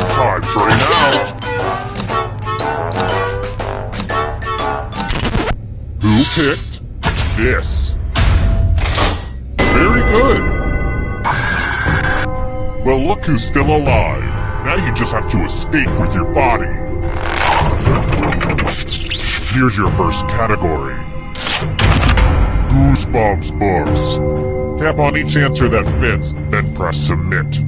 Time's running out. Who picked this? Very good. Well, look who's still alive. Now you just have to escape with your body. Here's your first category. Goosebumps books. Tap on each answer that fits, then press submit.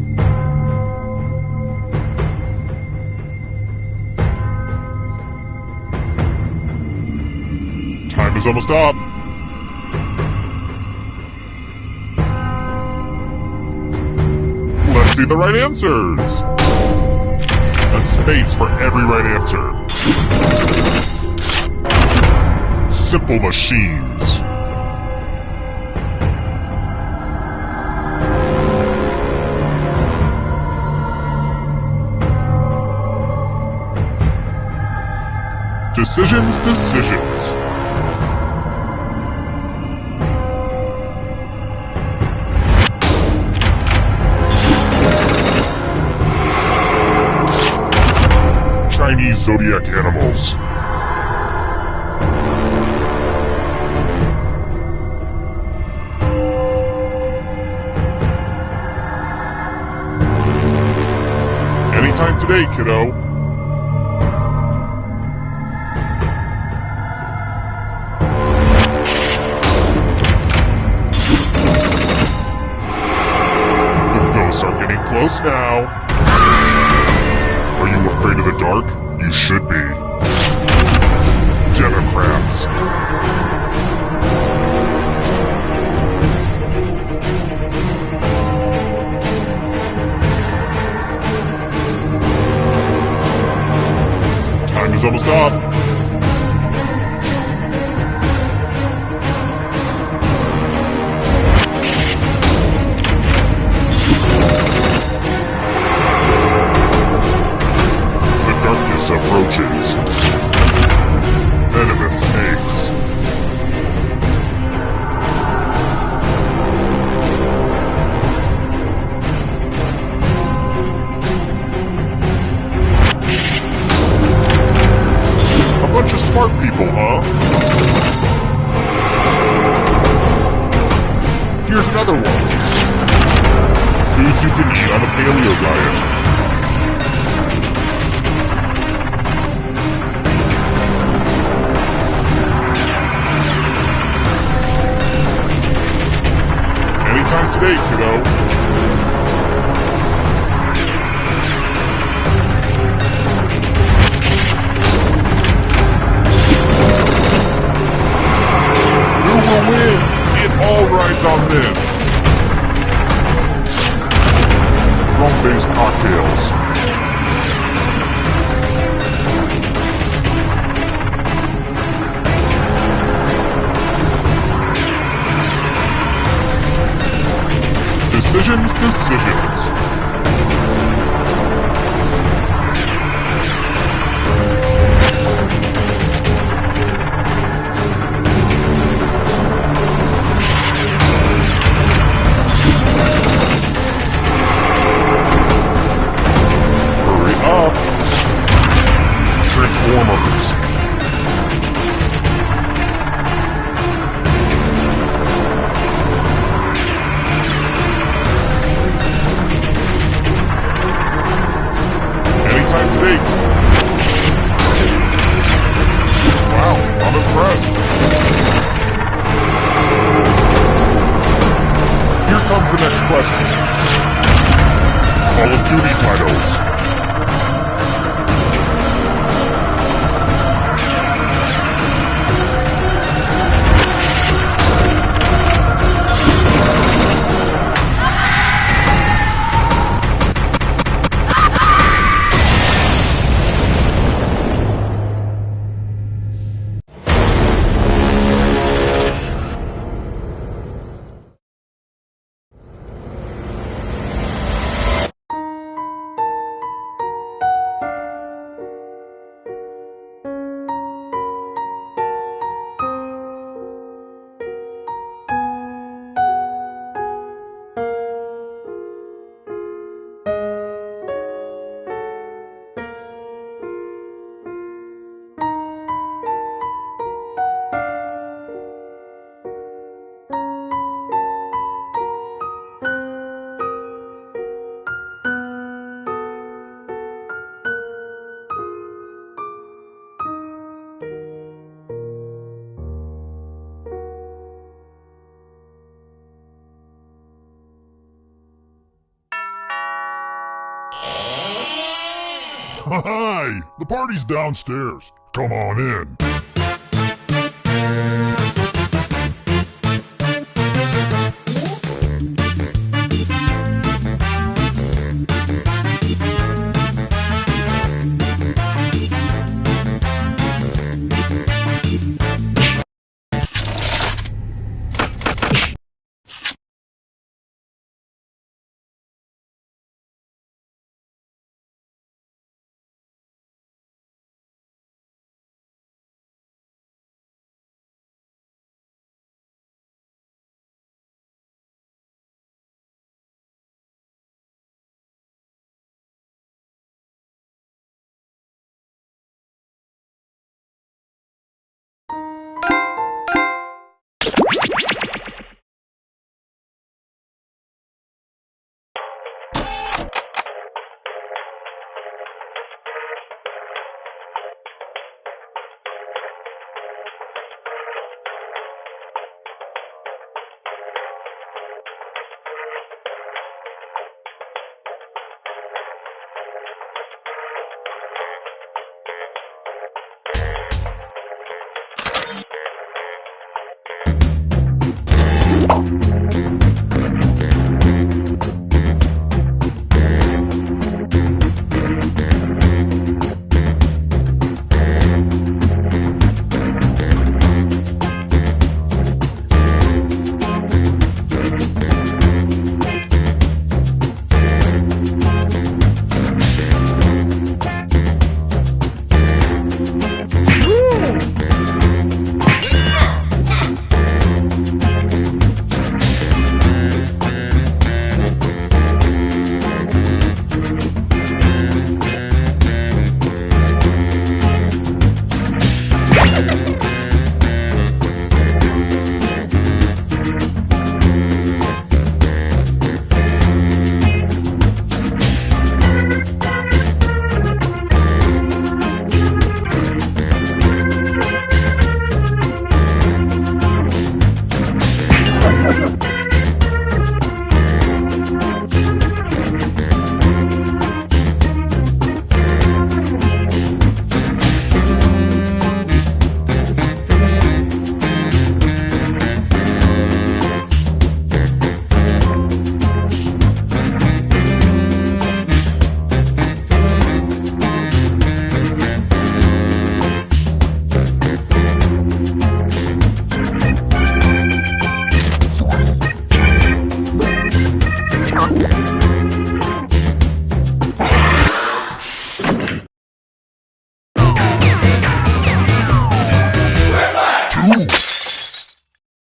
Time is almost up. Let's see the right answers. A space for every right answer. Simple machines. Decisions. Chinese zodiac animals. Anytime today, kiddo. The ghosts are getting close now. Are you afraid? afraid of the dark? You should be. Democrats. Time is almost up. The darkness approaches. Venomous snakes. A bunch of smart people, huh? Here's another one. Foods you can eat on a paleo diet. Anytime today, kiddo. Who will win? It all rides on this. Rum-based cocktails. Decisions. Hurry up. Transformers. Anytime today. Wow, I'm impressed. Here comes the next question. Call of Duty titles. Hi! The party's downstairs. Come on in.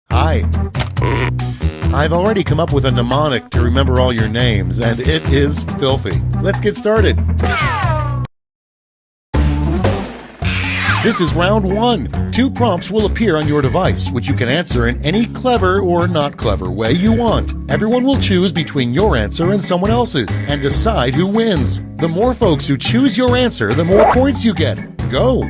Hi. I've already come up with a mnemonic to remember all your names, and it is filthy. Let's get started. This is round 1. 2 prompts will appear on your device, which you can answer in any clever or not clever way you want. Everyone will choose between your answer and someone else's, and decide who wins. The more folks who choose your answer, the more points you get. Go!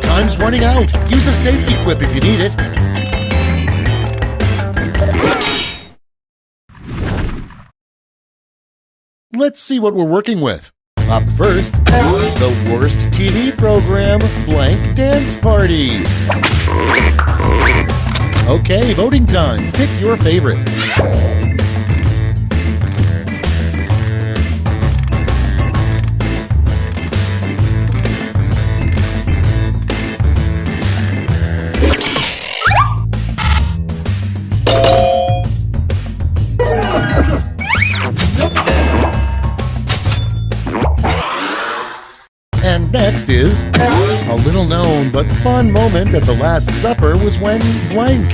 Time's running out. Use a safety quip if you need it. Let's see what we're working with. Up first, the worst TV program, Blank Dance Party. Okay, voting time. Pick your favorite. And next is a little known but fun moment at the Last Supper was when blank.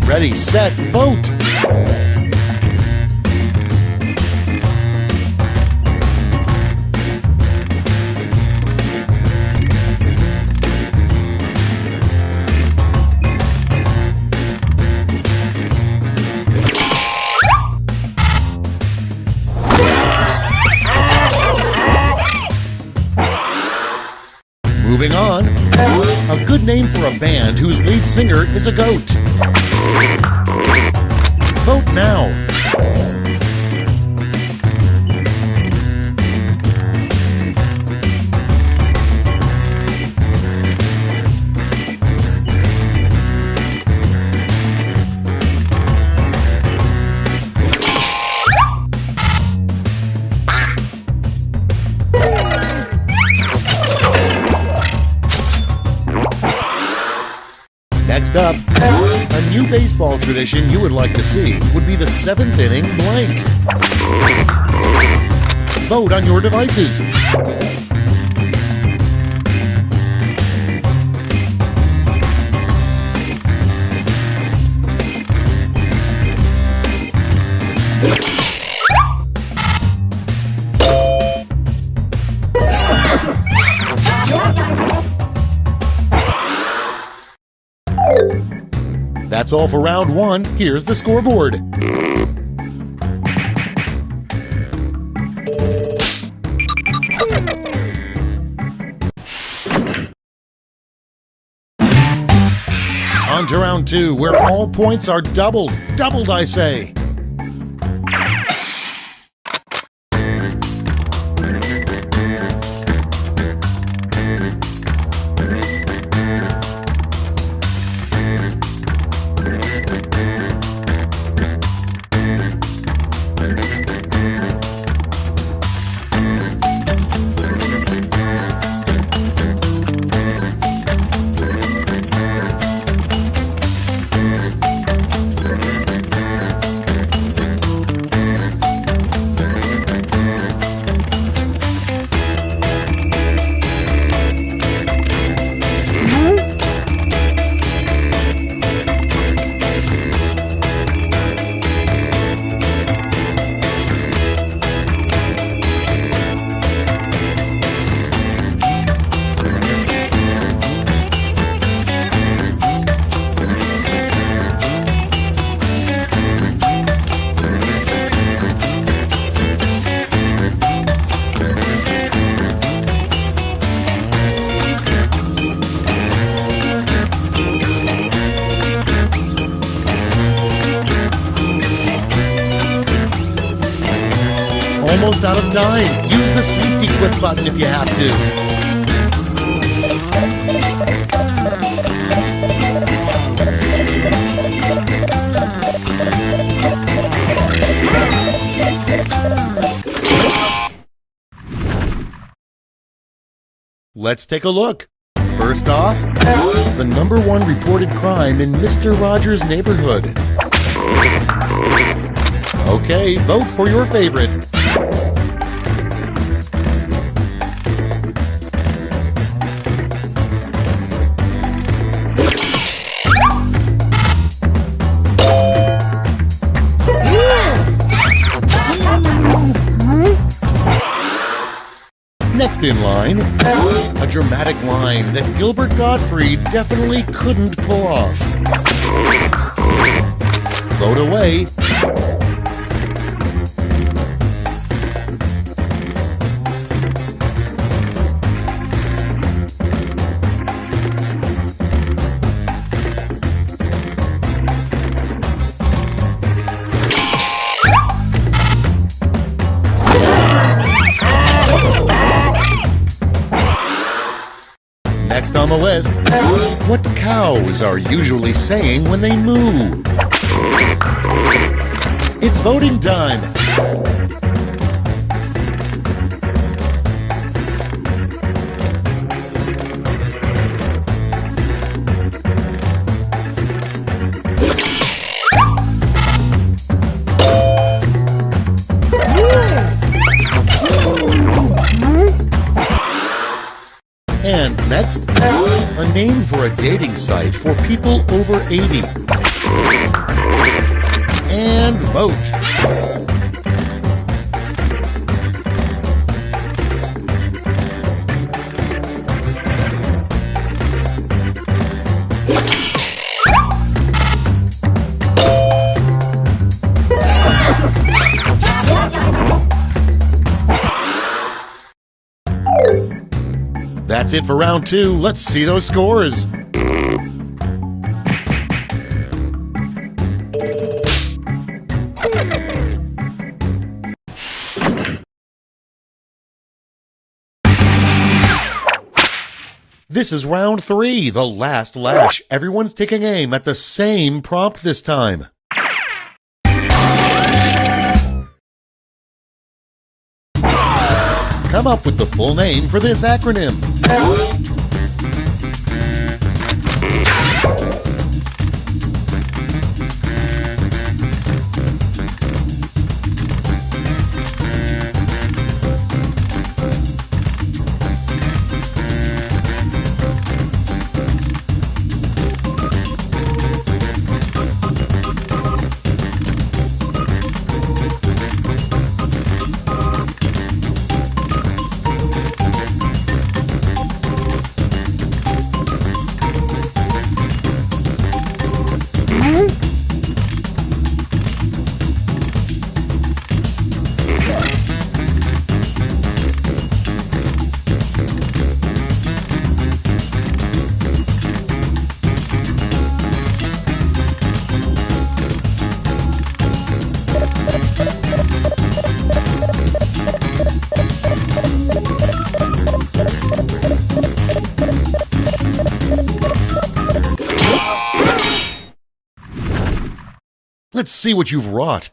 Ready, set, vote! Moving on, a good name for a band whose lead singer is a goat. Vote now. Next up, a new baseball tradition you would like to see would be the 7th inning blank. Vote on your devices. That's all for round 1. Here's the scoreboard. On to round 2, where all points are doubled. Doubled, I say. Almost out of time. Use the safety quit button if you have to. Let's take a look. First off, the #1 reported crime in Mr. Rogers' neighborhood. Okay, vote for your favorite. Next in line, a dramatic line that Gilbert Gottfried definitely couldn't pull off. Vote away. Next on the list, what cows are usually saying when they moo? It's voting time. And next, a name for a dating site for people over 80. And vote. That's it for round 2. Let's see those scores. This is round 3, the last lash. Everyone's taking aim at the same prompt this time. Come up with the full name for this acronym. Let's see what you've wrought.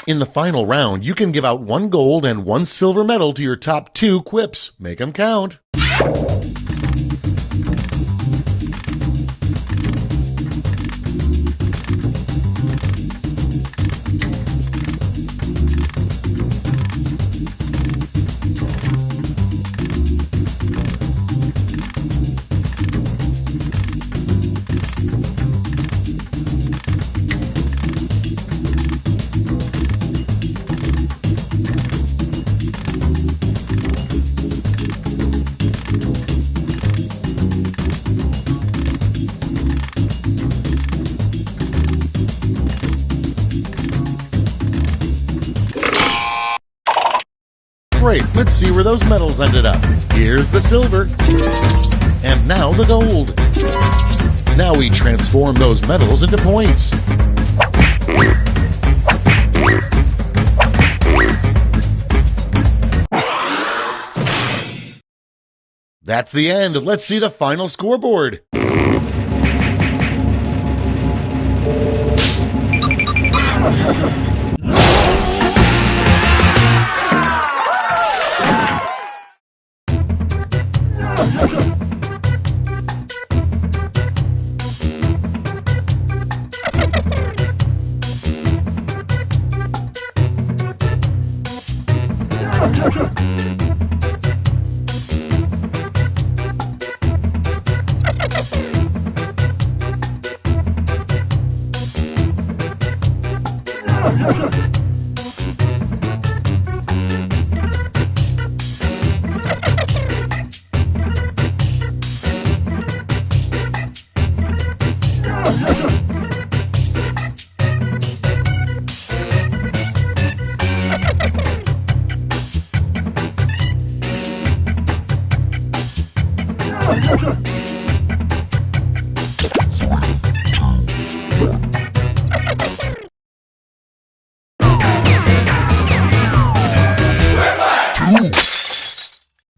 In the final round, you can give out 1 gold and 1 silver medal to your top 2 quips. Make them count. Great, let's see where those medals ended up. Here's the silver. And now the gold. Now we transform those medals into points. That's the end. Let's see the final scoreboard.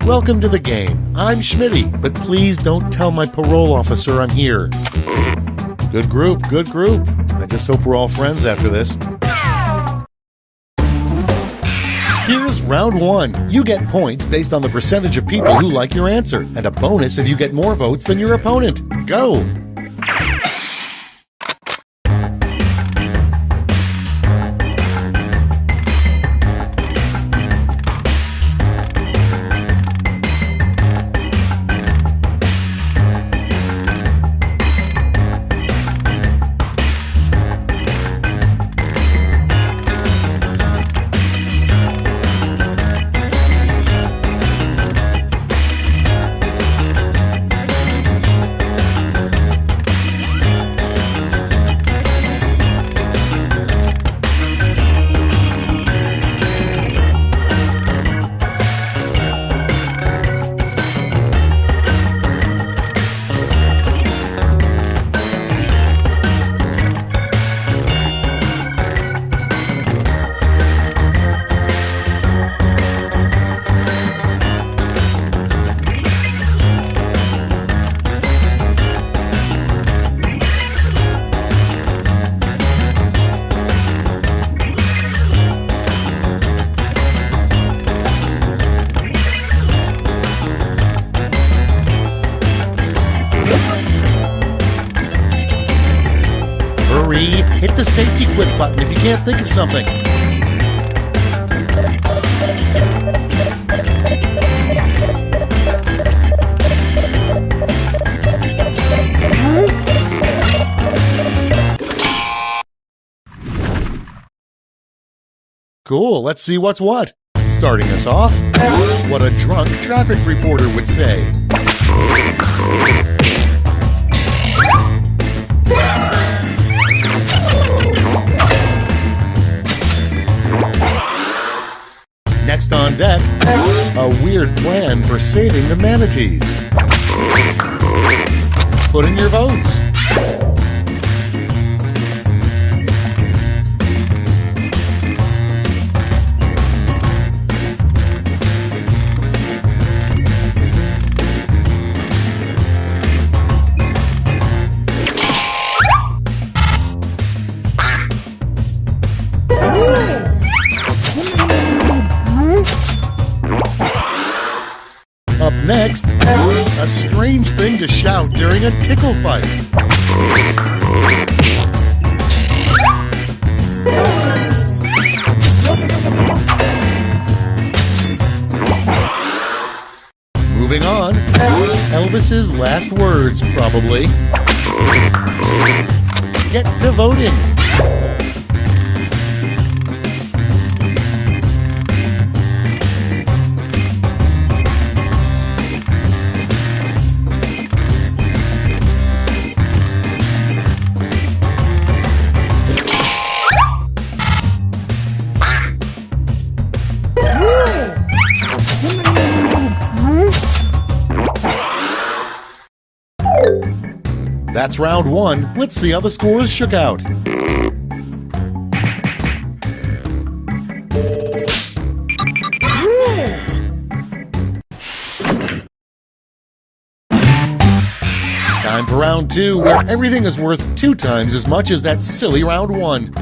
Welcome to the game. I'm Schmitty, but please don't tell my parole officer I'm here. Good group, good group. I just hope we're all friends after this. Here's round 1. You get points based on the percentage of people who like your answer, and a bonus if you get more votes than your opponent. Go! Hit the safety quit button if you can't think of something. Cool, let's see what's what. Starting us off, what a drunk traffic reporter would say. Next on deck, a weird plan for saving the manatees. Put in your votes. A strange thing to shout during a tickle fight. Moving on, Elvis's last words, probably. Get to voting. That's round one. Let's see how the scores shook out. Time for round two, where everything is worth 2 times as much as that silly round one.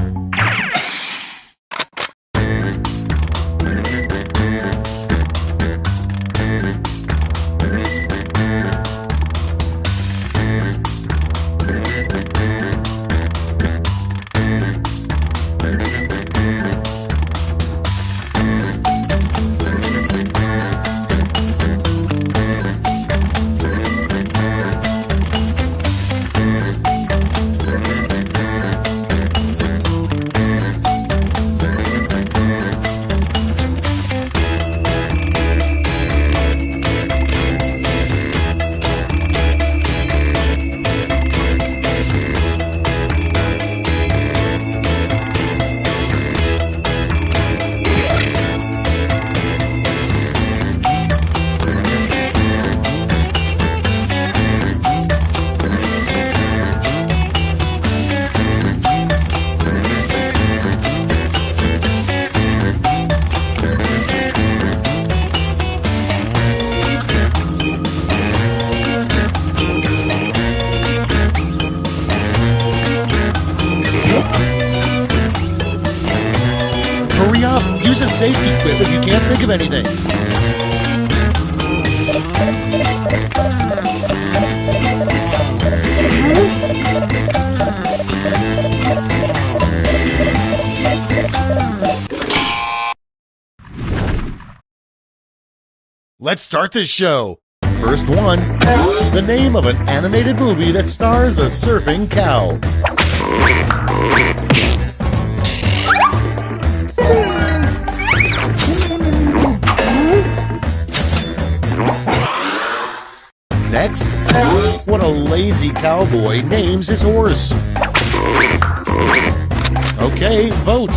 Hurry up! Use a safety quip if you can't think of anything. Let's start this show. First one, the name of an animated movie that stars a surfing cow. Next, what a lazy cowboy names his horse. Okay, vote.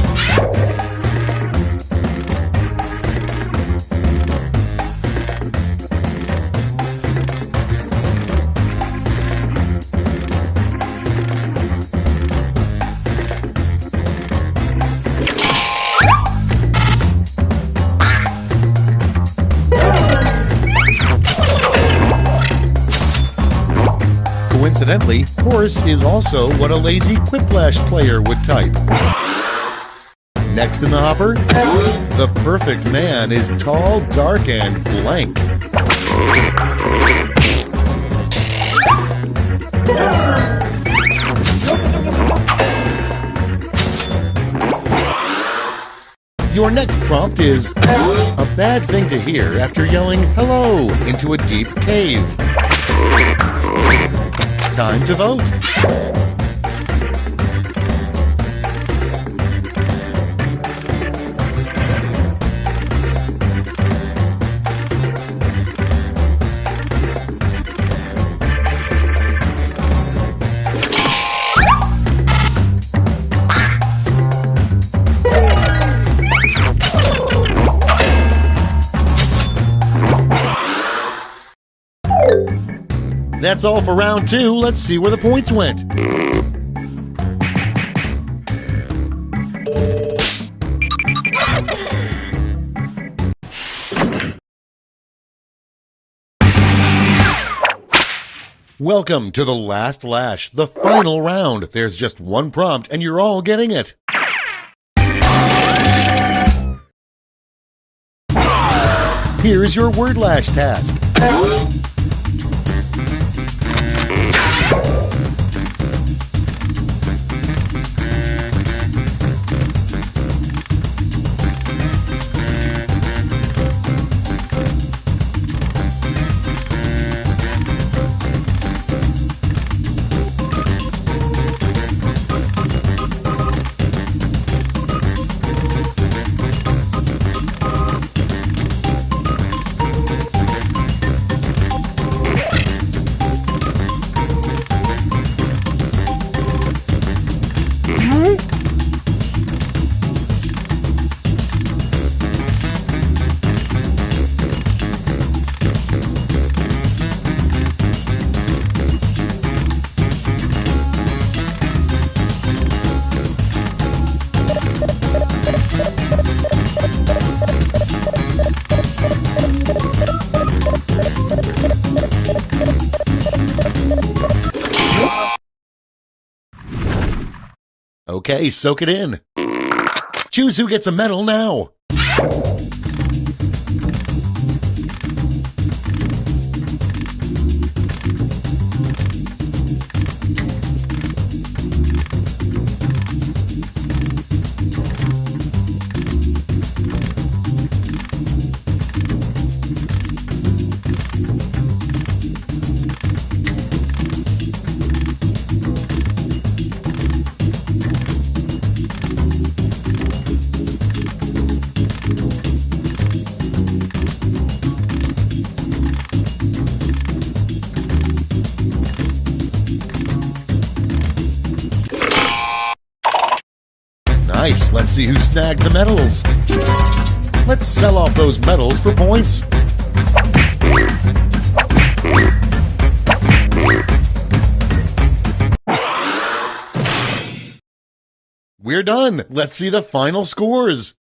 Coincidentally, horse is also what a lazy Quiplash player would type. Next in the hopper, the perfect man is tall, dark, and blank. Your next prompt is a bad thing to hear after yelling hello into a deep cave. Time to vote. That's all for round two. Let's see where the points went. Welcome to the last lash, the final round. There's just one prompt and you're all getting it. Here's your word lash task. Okay, soak it in. Choose who gets a medal now. Nice, let's see who snagged the medals. Let's sell off those medals for points. We're done. Let's see the final scores.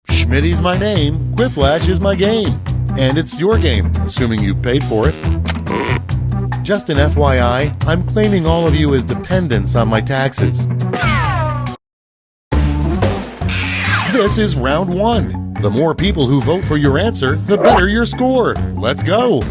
Schmitty's my name, Quiplash is my game. And it's your game, assuming you paid for it. Just an FYI, I'm claiming all of you as dependents on my taxes. This is round 1. The more people who vote for your answer, the better your score. Let's go!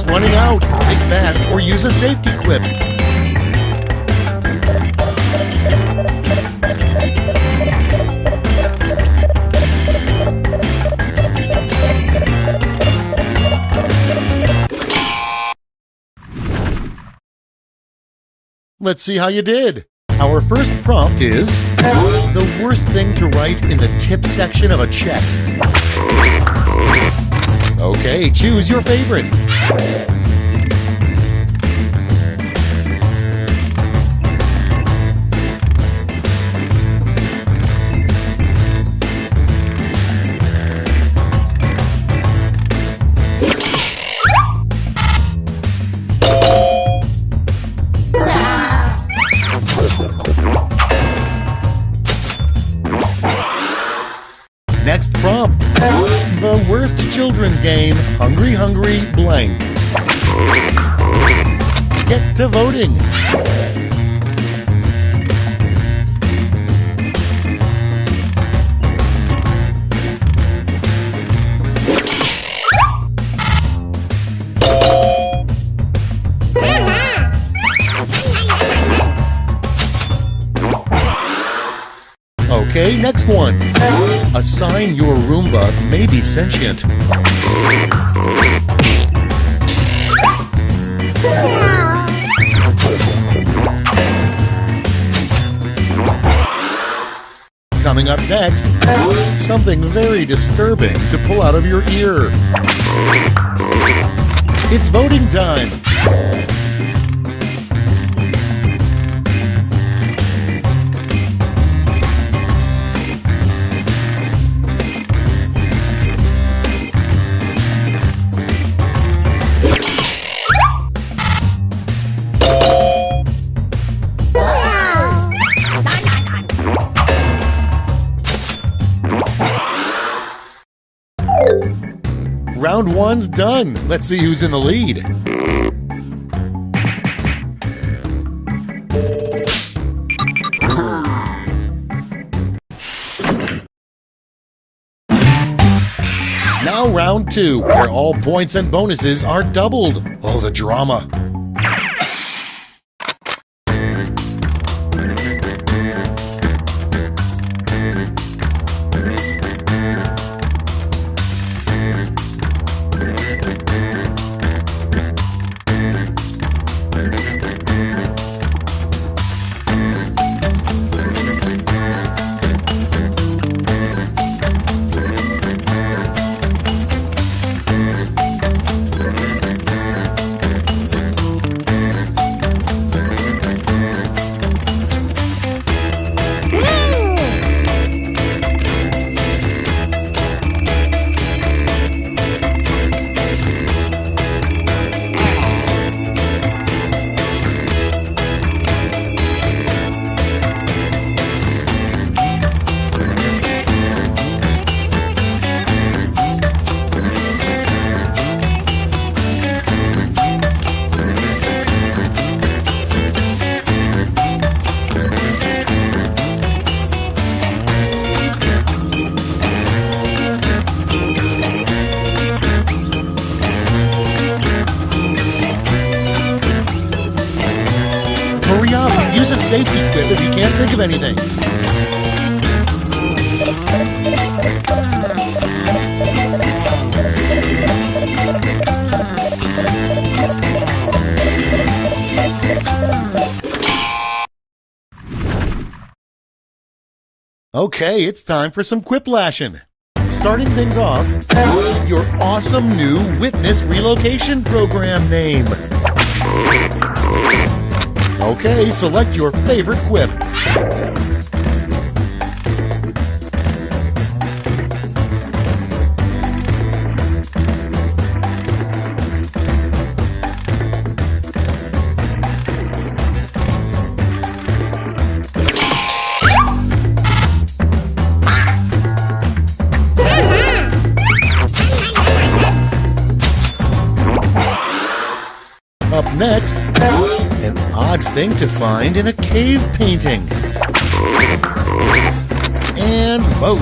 Running out. Think fast or use a safety quip. let's see how you did. Our first prompt is the worst thing to write in the tip section of a check. Okay, choose your favorite. Next prompt. The worst children's game, Hungry Hungry Blank. Get to voting. Okay, next one. A sign your Roomba may be sentient. Coming up next, something very disturbing to pull out of your ear. It's voting time. Round one's done. Let's see who's in the lead. Now round two, where all points and bonuses are doubled. Oh, the drama. Hurry up! Use a safety quip if you can't think of anything. Okay, it's time for some quiplashing. Starting things off, your awesome new Witness Relocation Program name. Okay, select your favorite quip. Up next, an odd thing to find in a cave painting. And vote.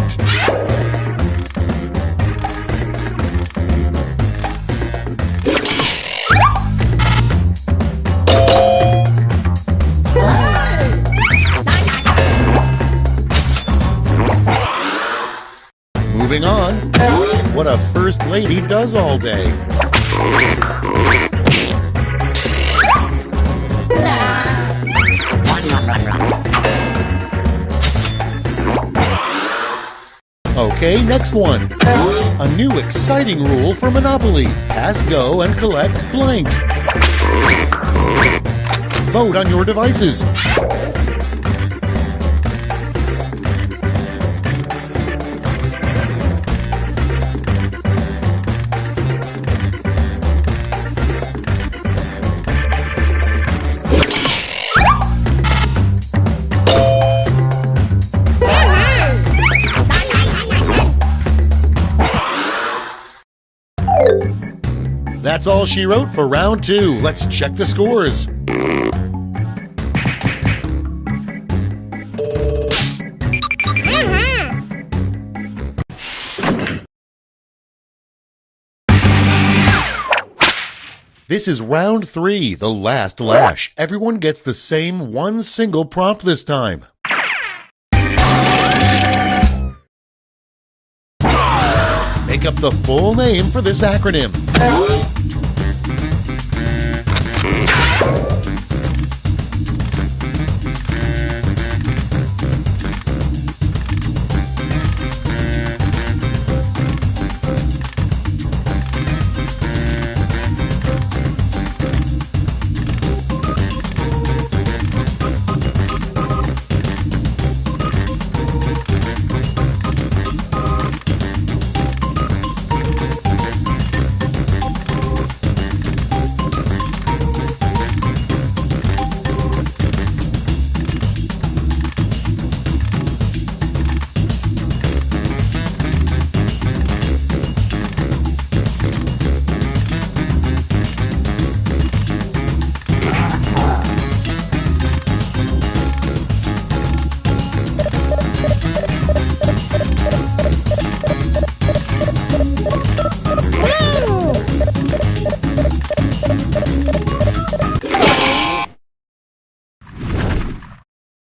Moving on, what a first lady does all day. Okay, next one. A new exciting rule for Monopoly. Pass go and collect blank. Vote on your devices. That's all she wrote for round 2. Let's check the scores. This is round 3, the last lash. Everyone gets the same one single prompt this time. Make up the full name for this acronym.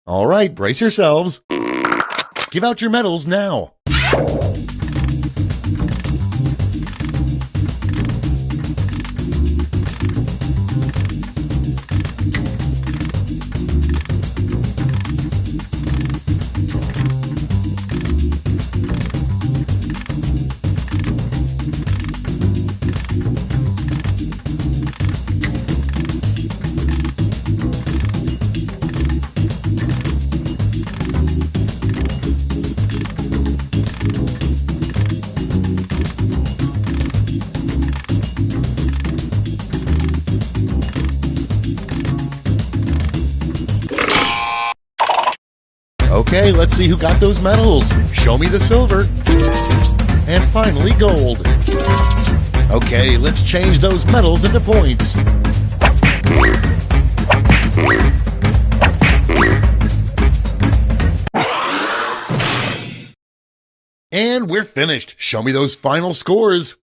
All right, brace yourselves. Give out your medals now. Okay, let's see who got those medals. Show me the silver. And finally, gold. Okay, let's change those medals into points. And we're finished. Show me those final scores.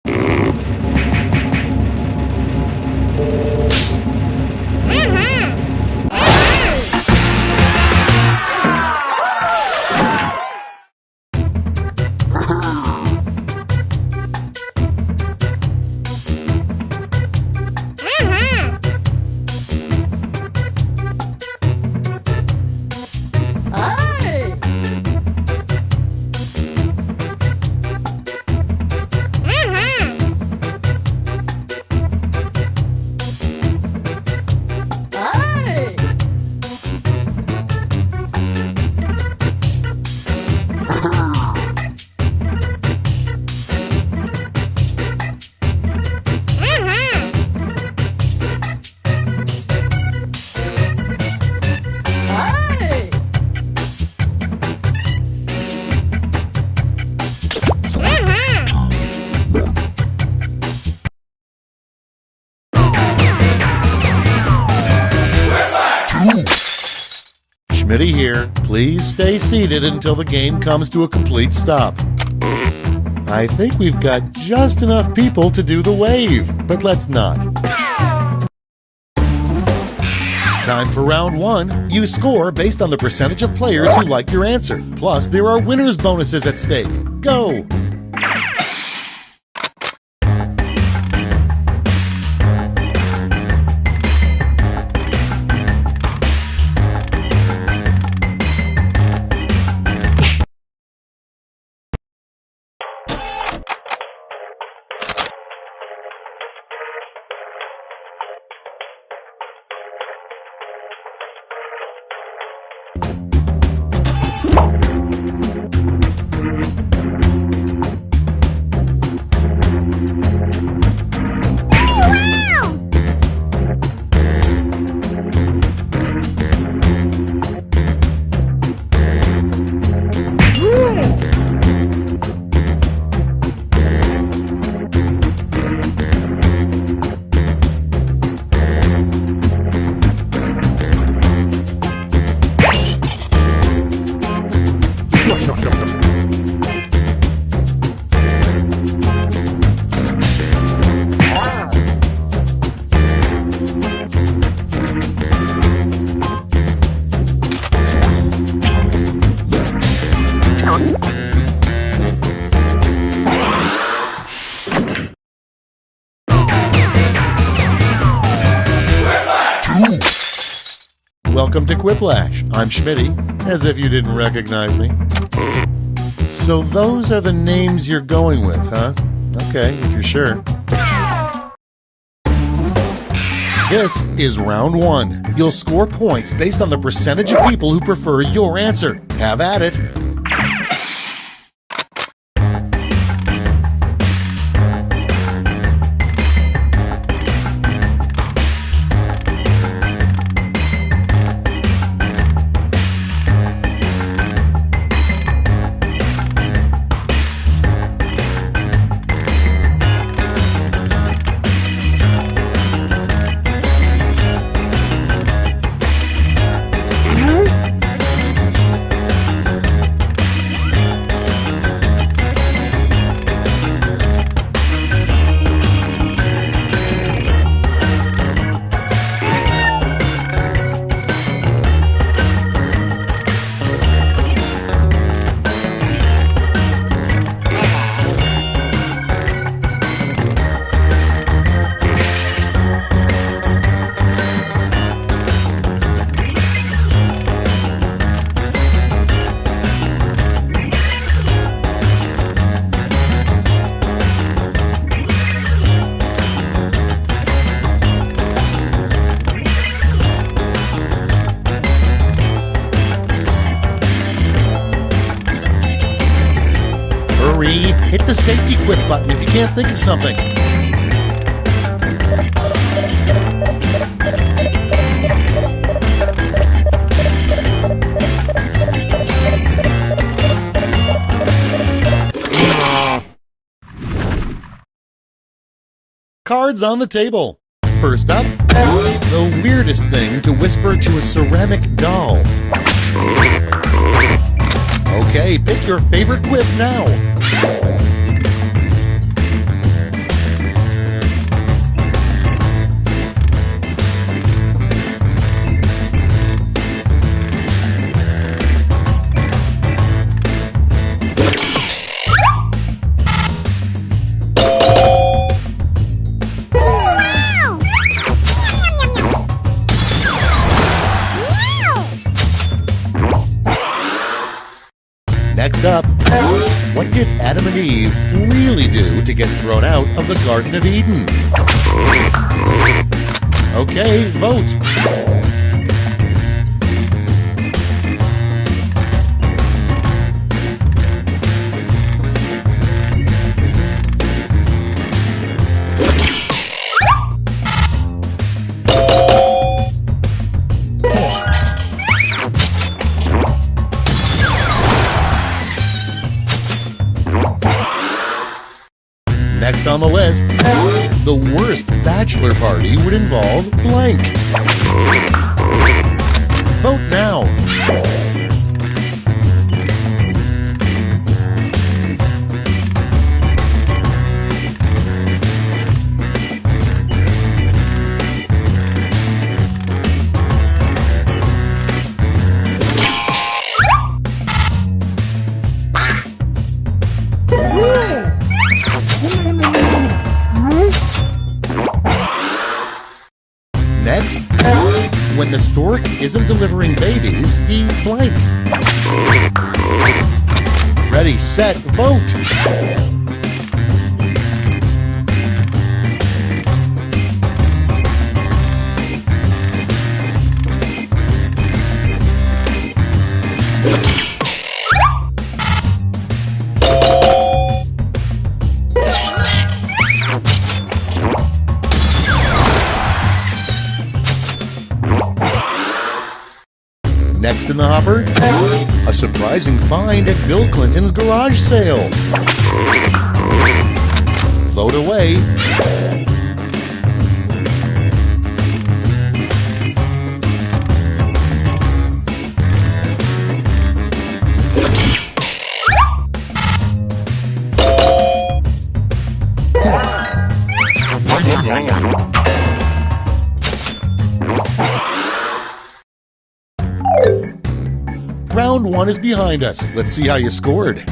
Schmitty here. Please stay seated until the game comes to a complete stop. I think we've got just enough people to do the wave, but let's not. Time for round 1. You score based on the percentage of players who like your answer. Plus, there are winners' bonuses at stake. Go! welcome to Quiplash. I'm Schmitty, as if you didn't recognize me. So those are the names you're going with, huh? Okay, if you're sure. This is round one. You'll score points based on the percentage of people who prefer your answer. Have at it. Hit the safety quit button if you can't think of something. Cards on the table. First up, the weirdest thing to whisper to a ceramic doll. Okay, pick your favorite quip now. Next up, what did Adam and Eve really do to get thrown out of the Garden of Eden? Okay, vote. Next on the list, the worst bachelor party would involve blank. Vote now. Next, when the stork isn't delivering babies, he blank. Ready, set, vote! Next in the hopper, a surprising find at Bill Clinton's garage sale. Vote away. Round one is behind us. Let's see how you scored.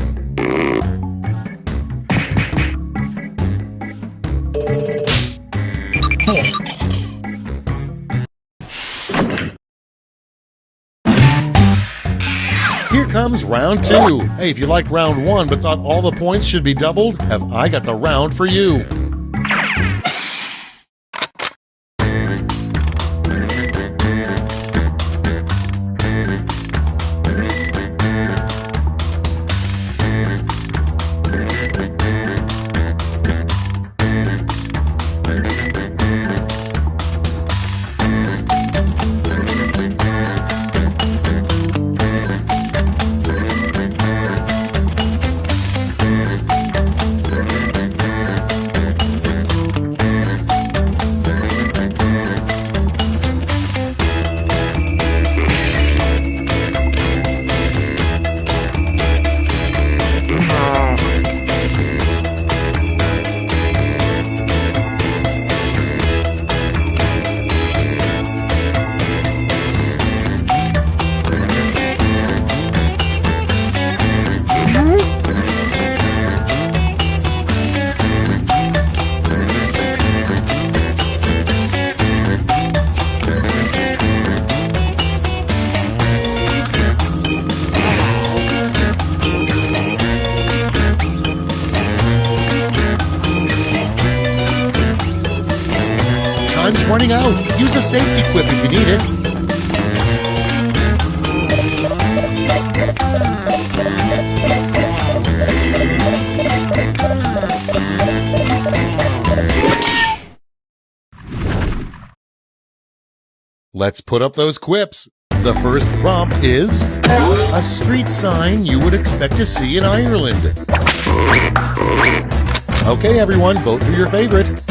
comes round 2. Hey, if you liked round 1 but thought all the points should be doubled, have I got the round for you. Time's running out. Use a safety quip if you need it. Let's put up those quips. The first prompt is a street sign you would expect to see in Ireland. Okay, everyone, vote for your favorite.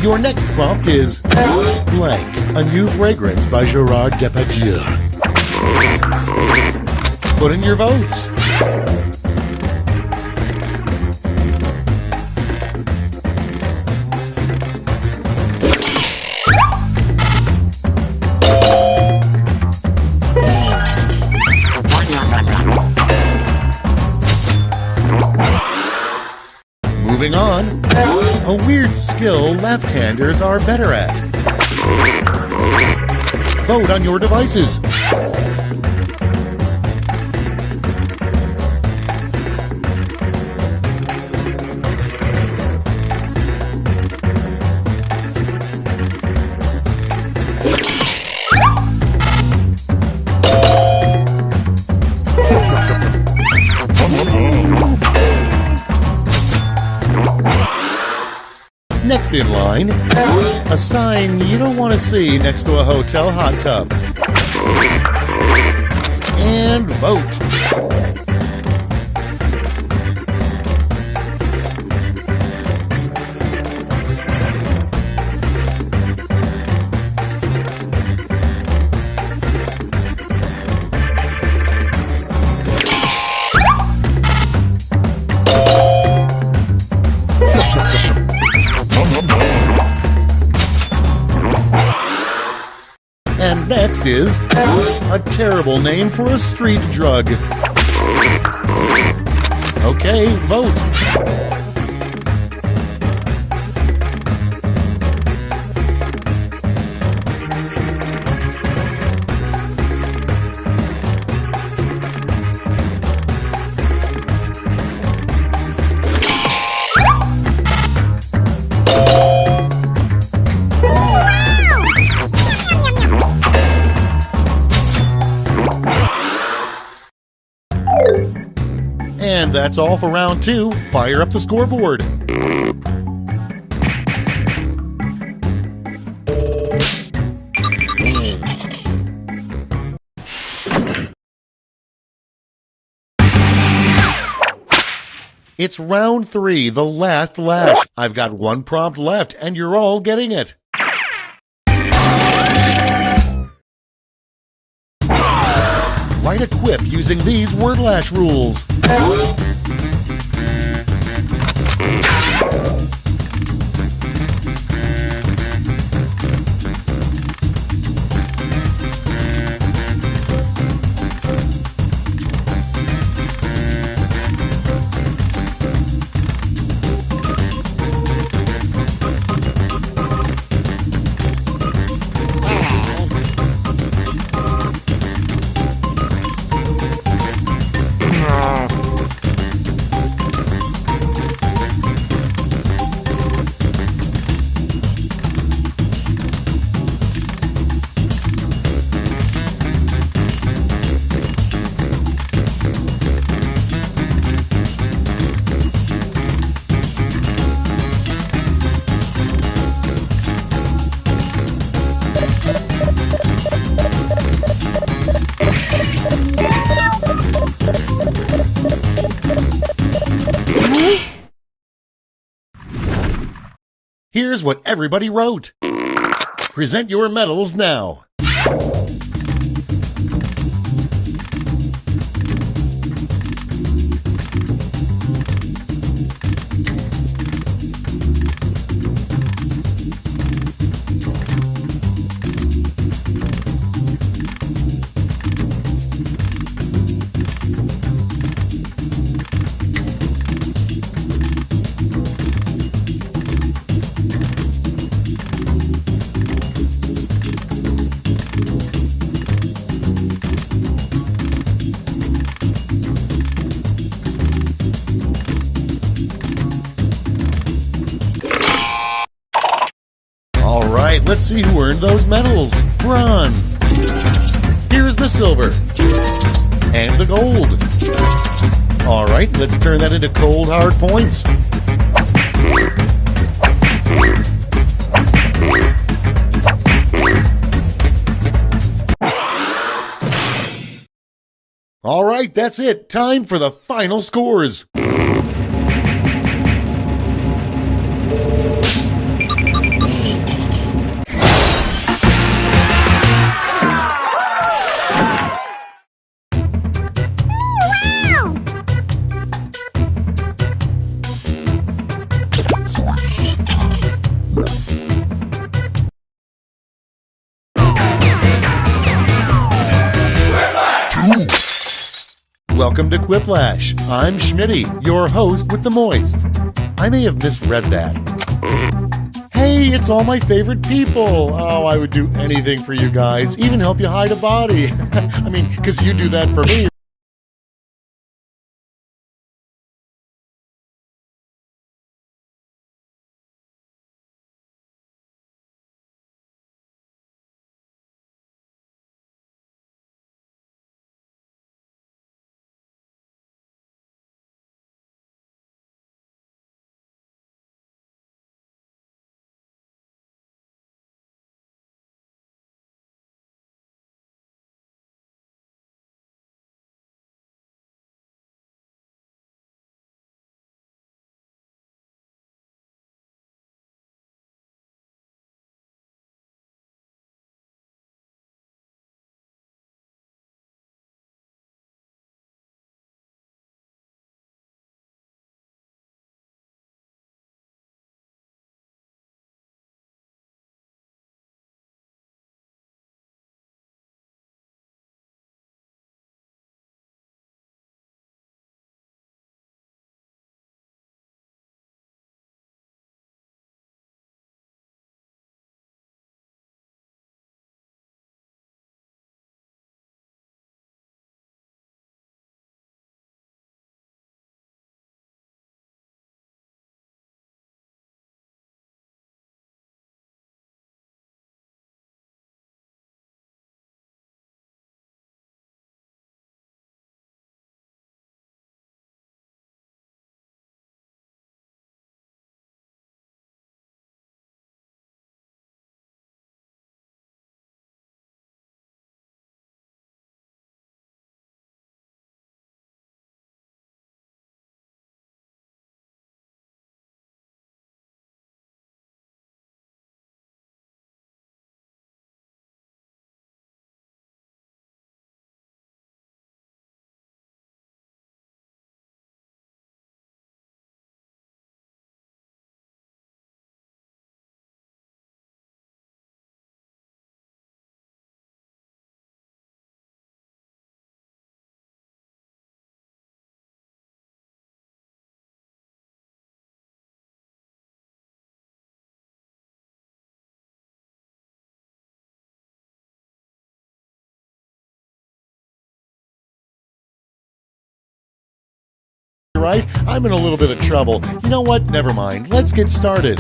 Your next prompt is blank, a new fragrance by Gerard Depardieu. Put in your votes. Moving on, a weird skill left-handers are better at. Vote on your devices. Next in line, a sign you don't want to see next to a hotel hot tub. And vote. And next is a terrible name for a street drug. Okay, vote. And that's all for round 2. Fire up the scoreboard. It's round 3, the last lash. I've got one prompt left, and you're all getting it. Write a quip using these word lash rules. Here's what everybody wrote. Present your medals now. All right, let's see who earned those medals. Bronze. Here's the silver. And the gold. All right, let's turn that into cold, hard points. All right, that's it. Time for the final scores. Welcome to Quiplash. I'm Schmitty, your host with the moist. I may have misread that. Hey, it's all my favorite people. Oh, I would do anything for you guys, even help you hide a body. I mean, because you do that for me. Right? I'm in a little bit of trouble. You know what? Never mind. Let's get started.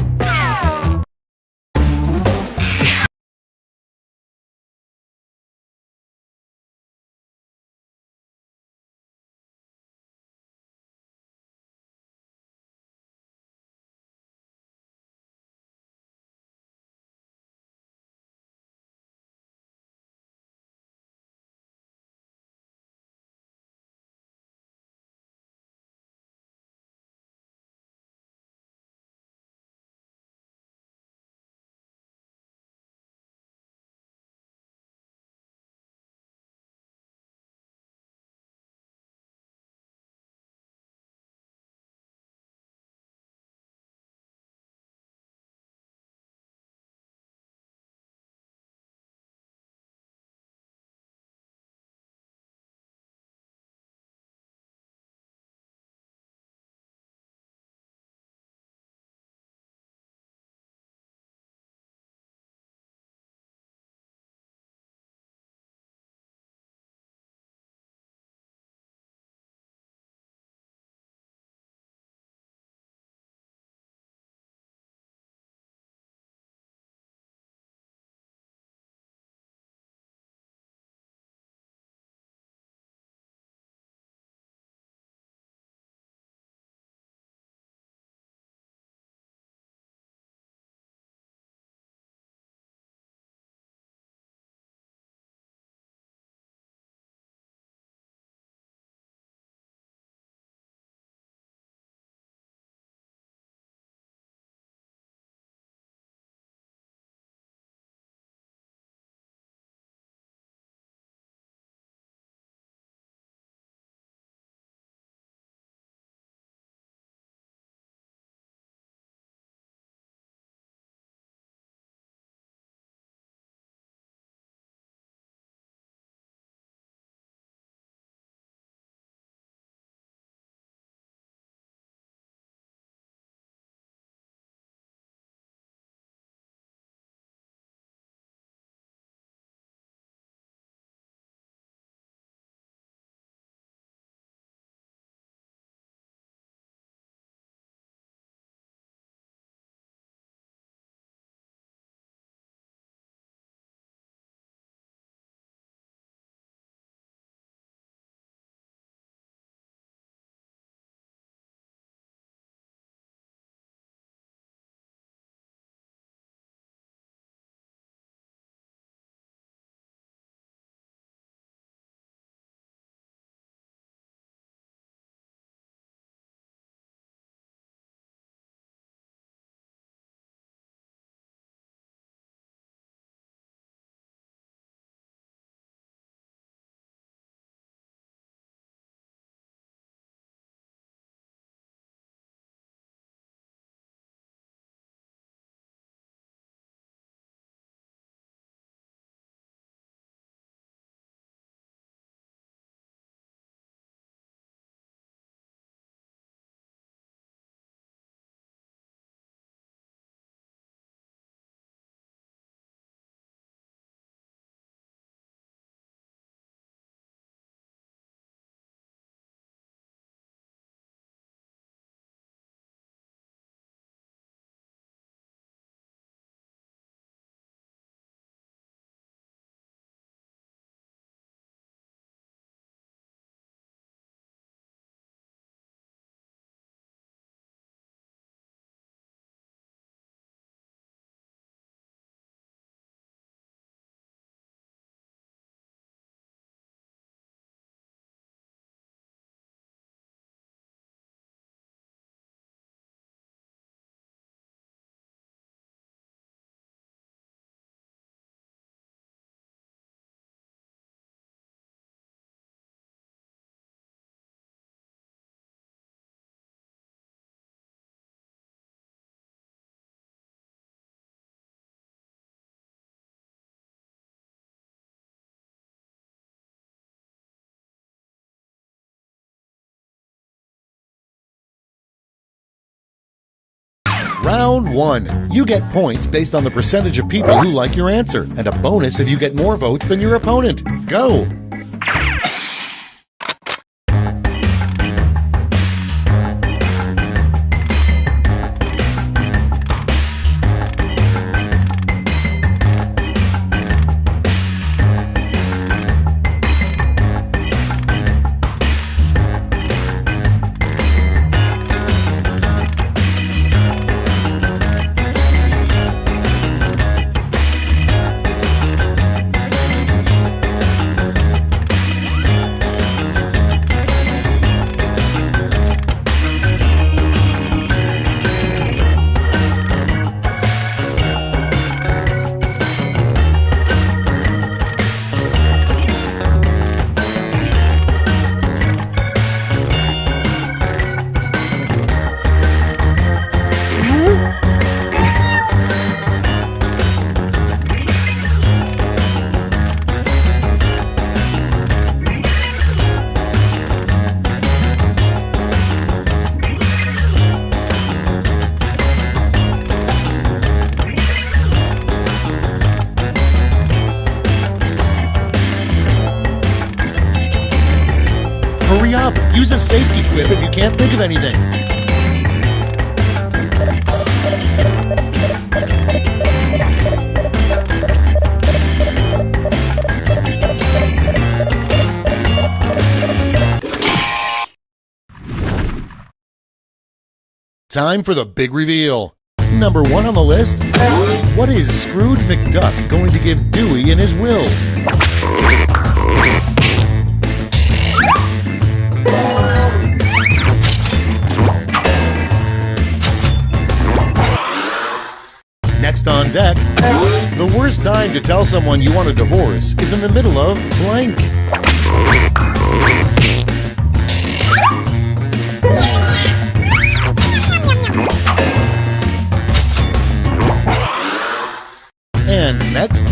Round 1. You get points based on the percentage of people who like your answer, and a bonus if you get more votes than your opponent. Go! Hurry up! Use a safety quip if you can't think of anything. Time for the big reveal. Number 1 on the list. What is Scrooge McDuck going to give Dewey in his will? Next on deck, the worst time to tell someone you want a divorce is in the middle of blank. And next,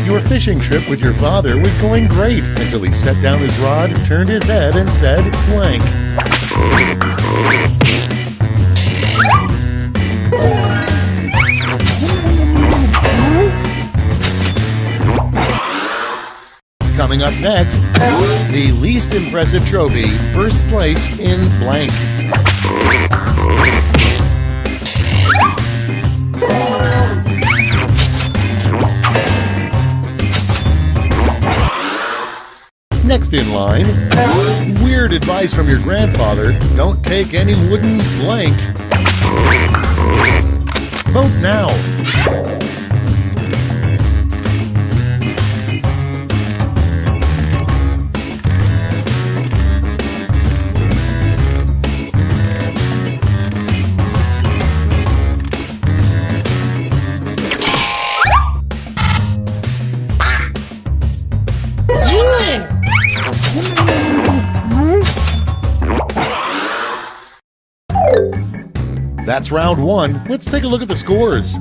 your fishing trip with your father was going great until he set down his rod, turned his head, and said blank. Coming up next, the least impressive trophy, first place in blank. Next in line, weird advice from your grandfather, don't take any wooden blank. Vote now. That's round 1. Let's take a look at the scores.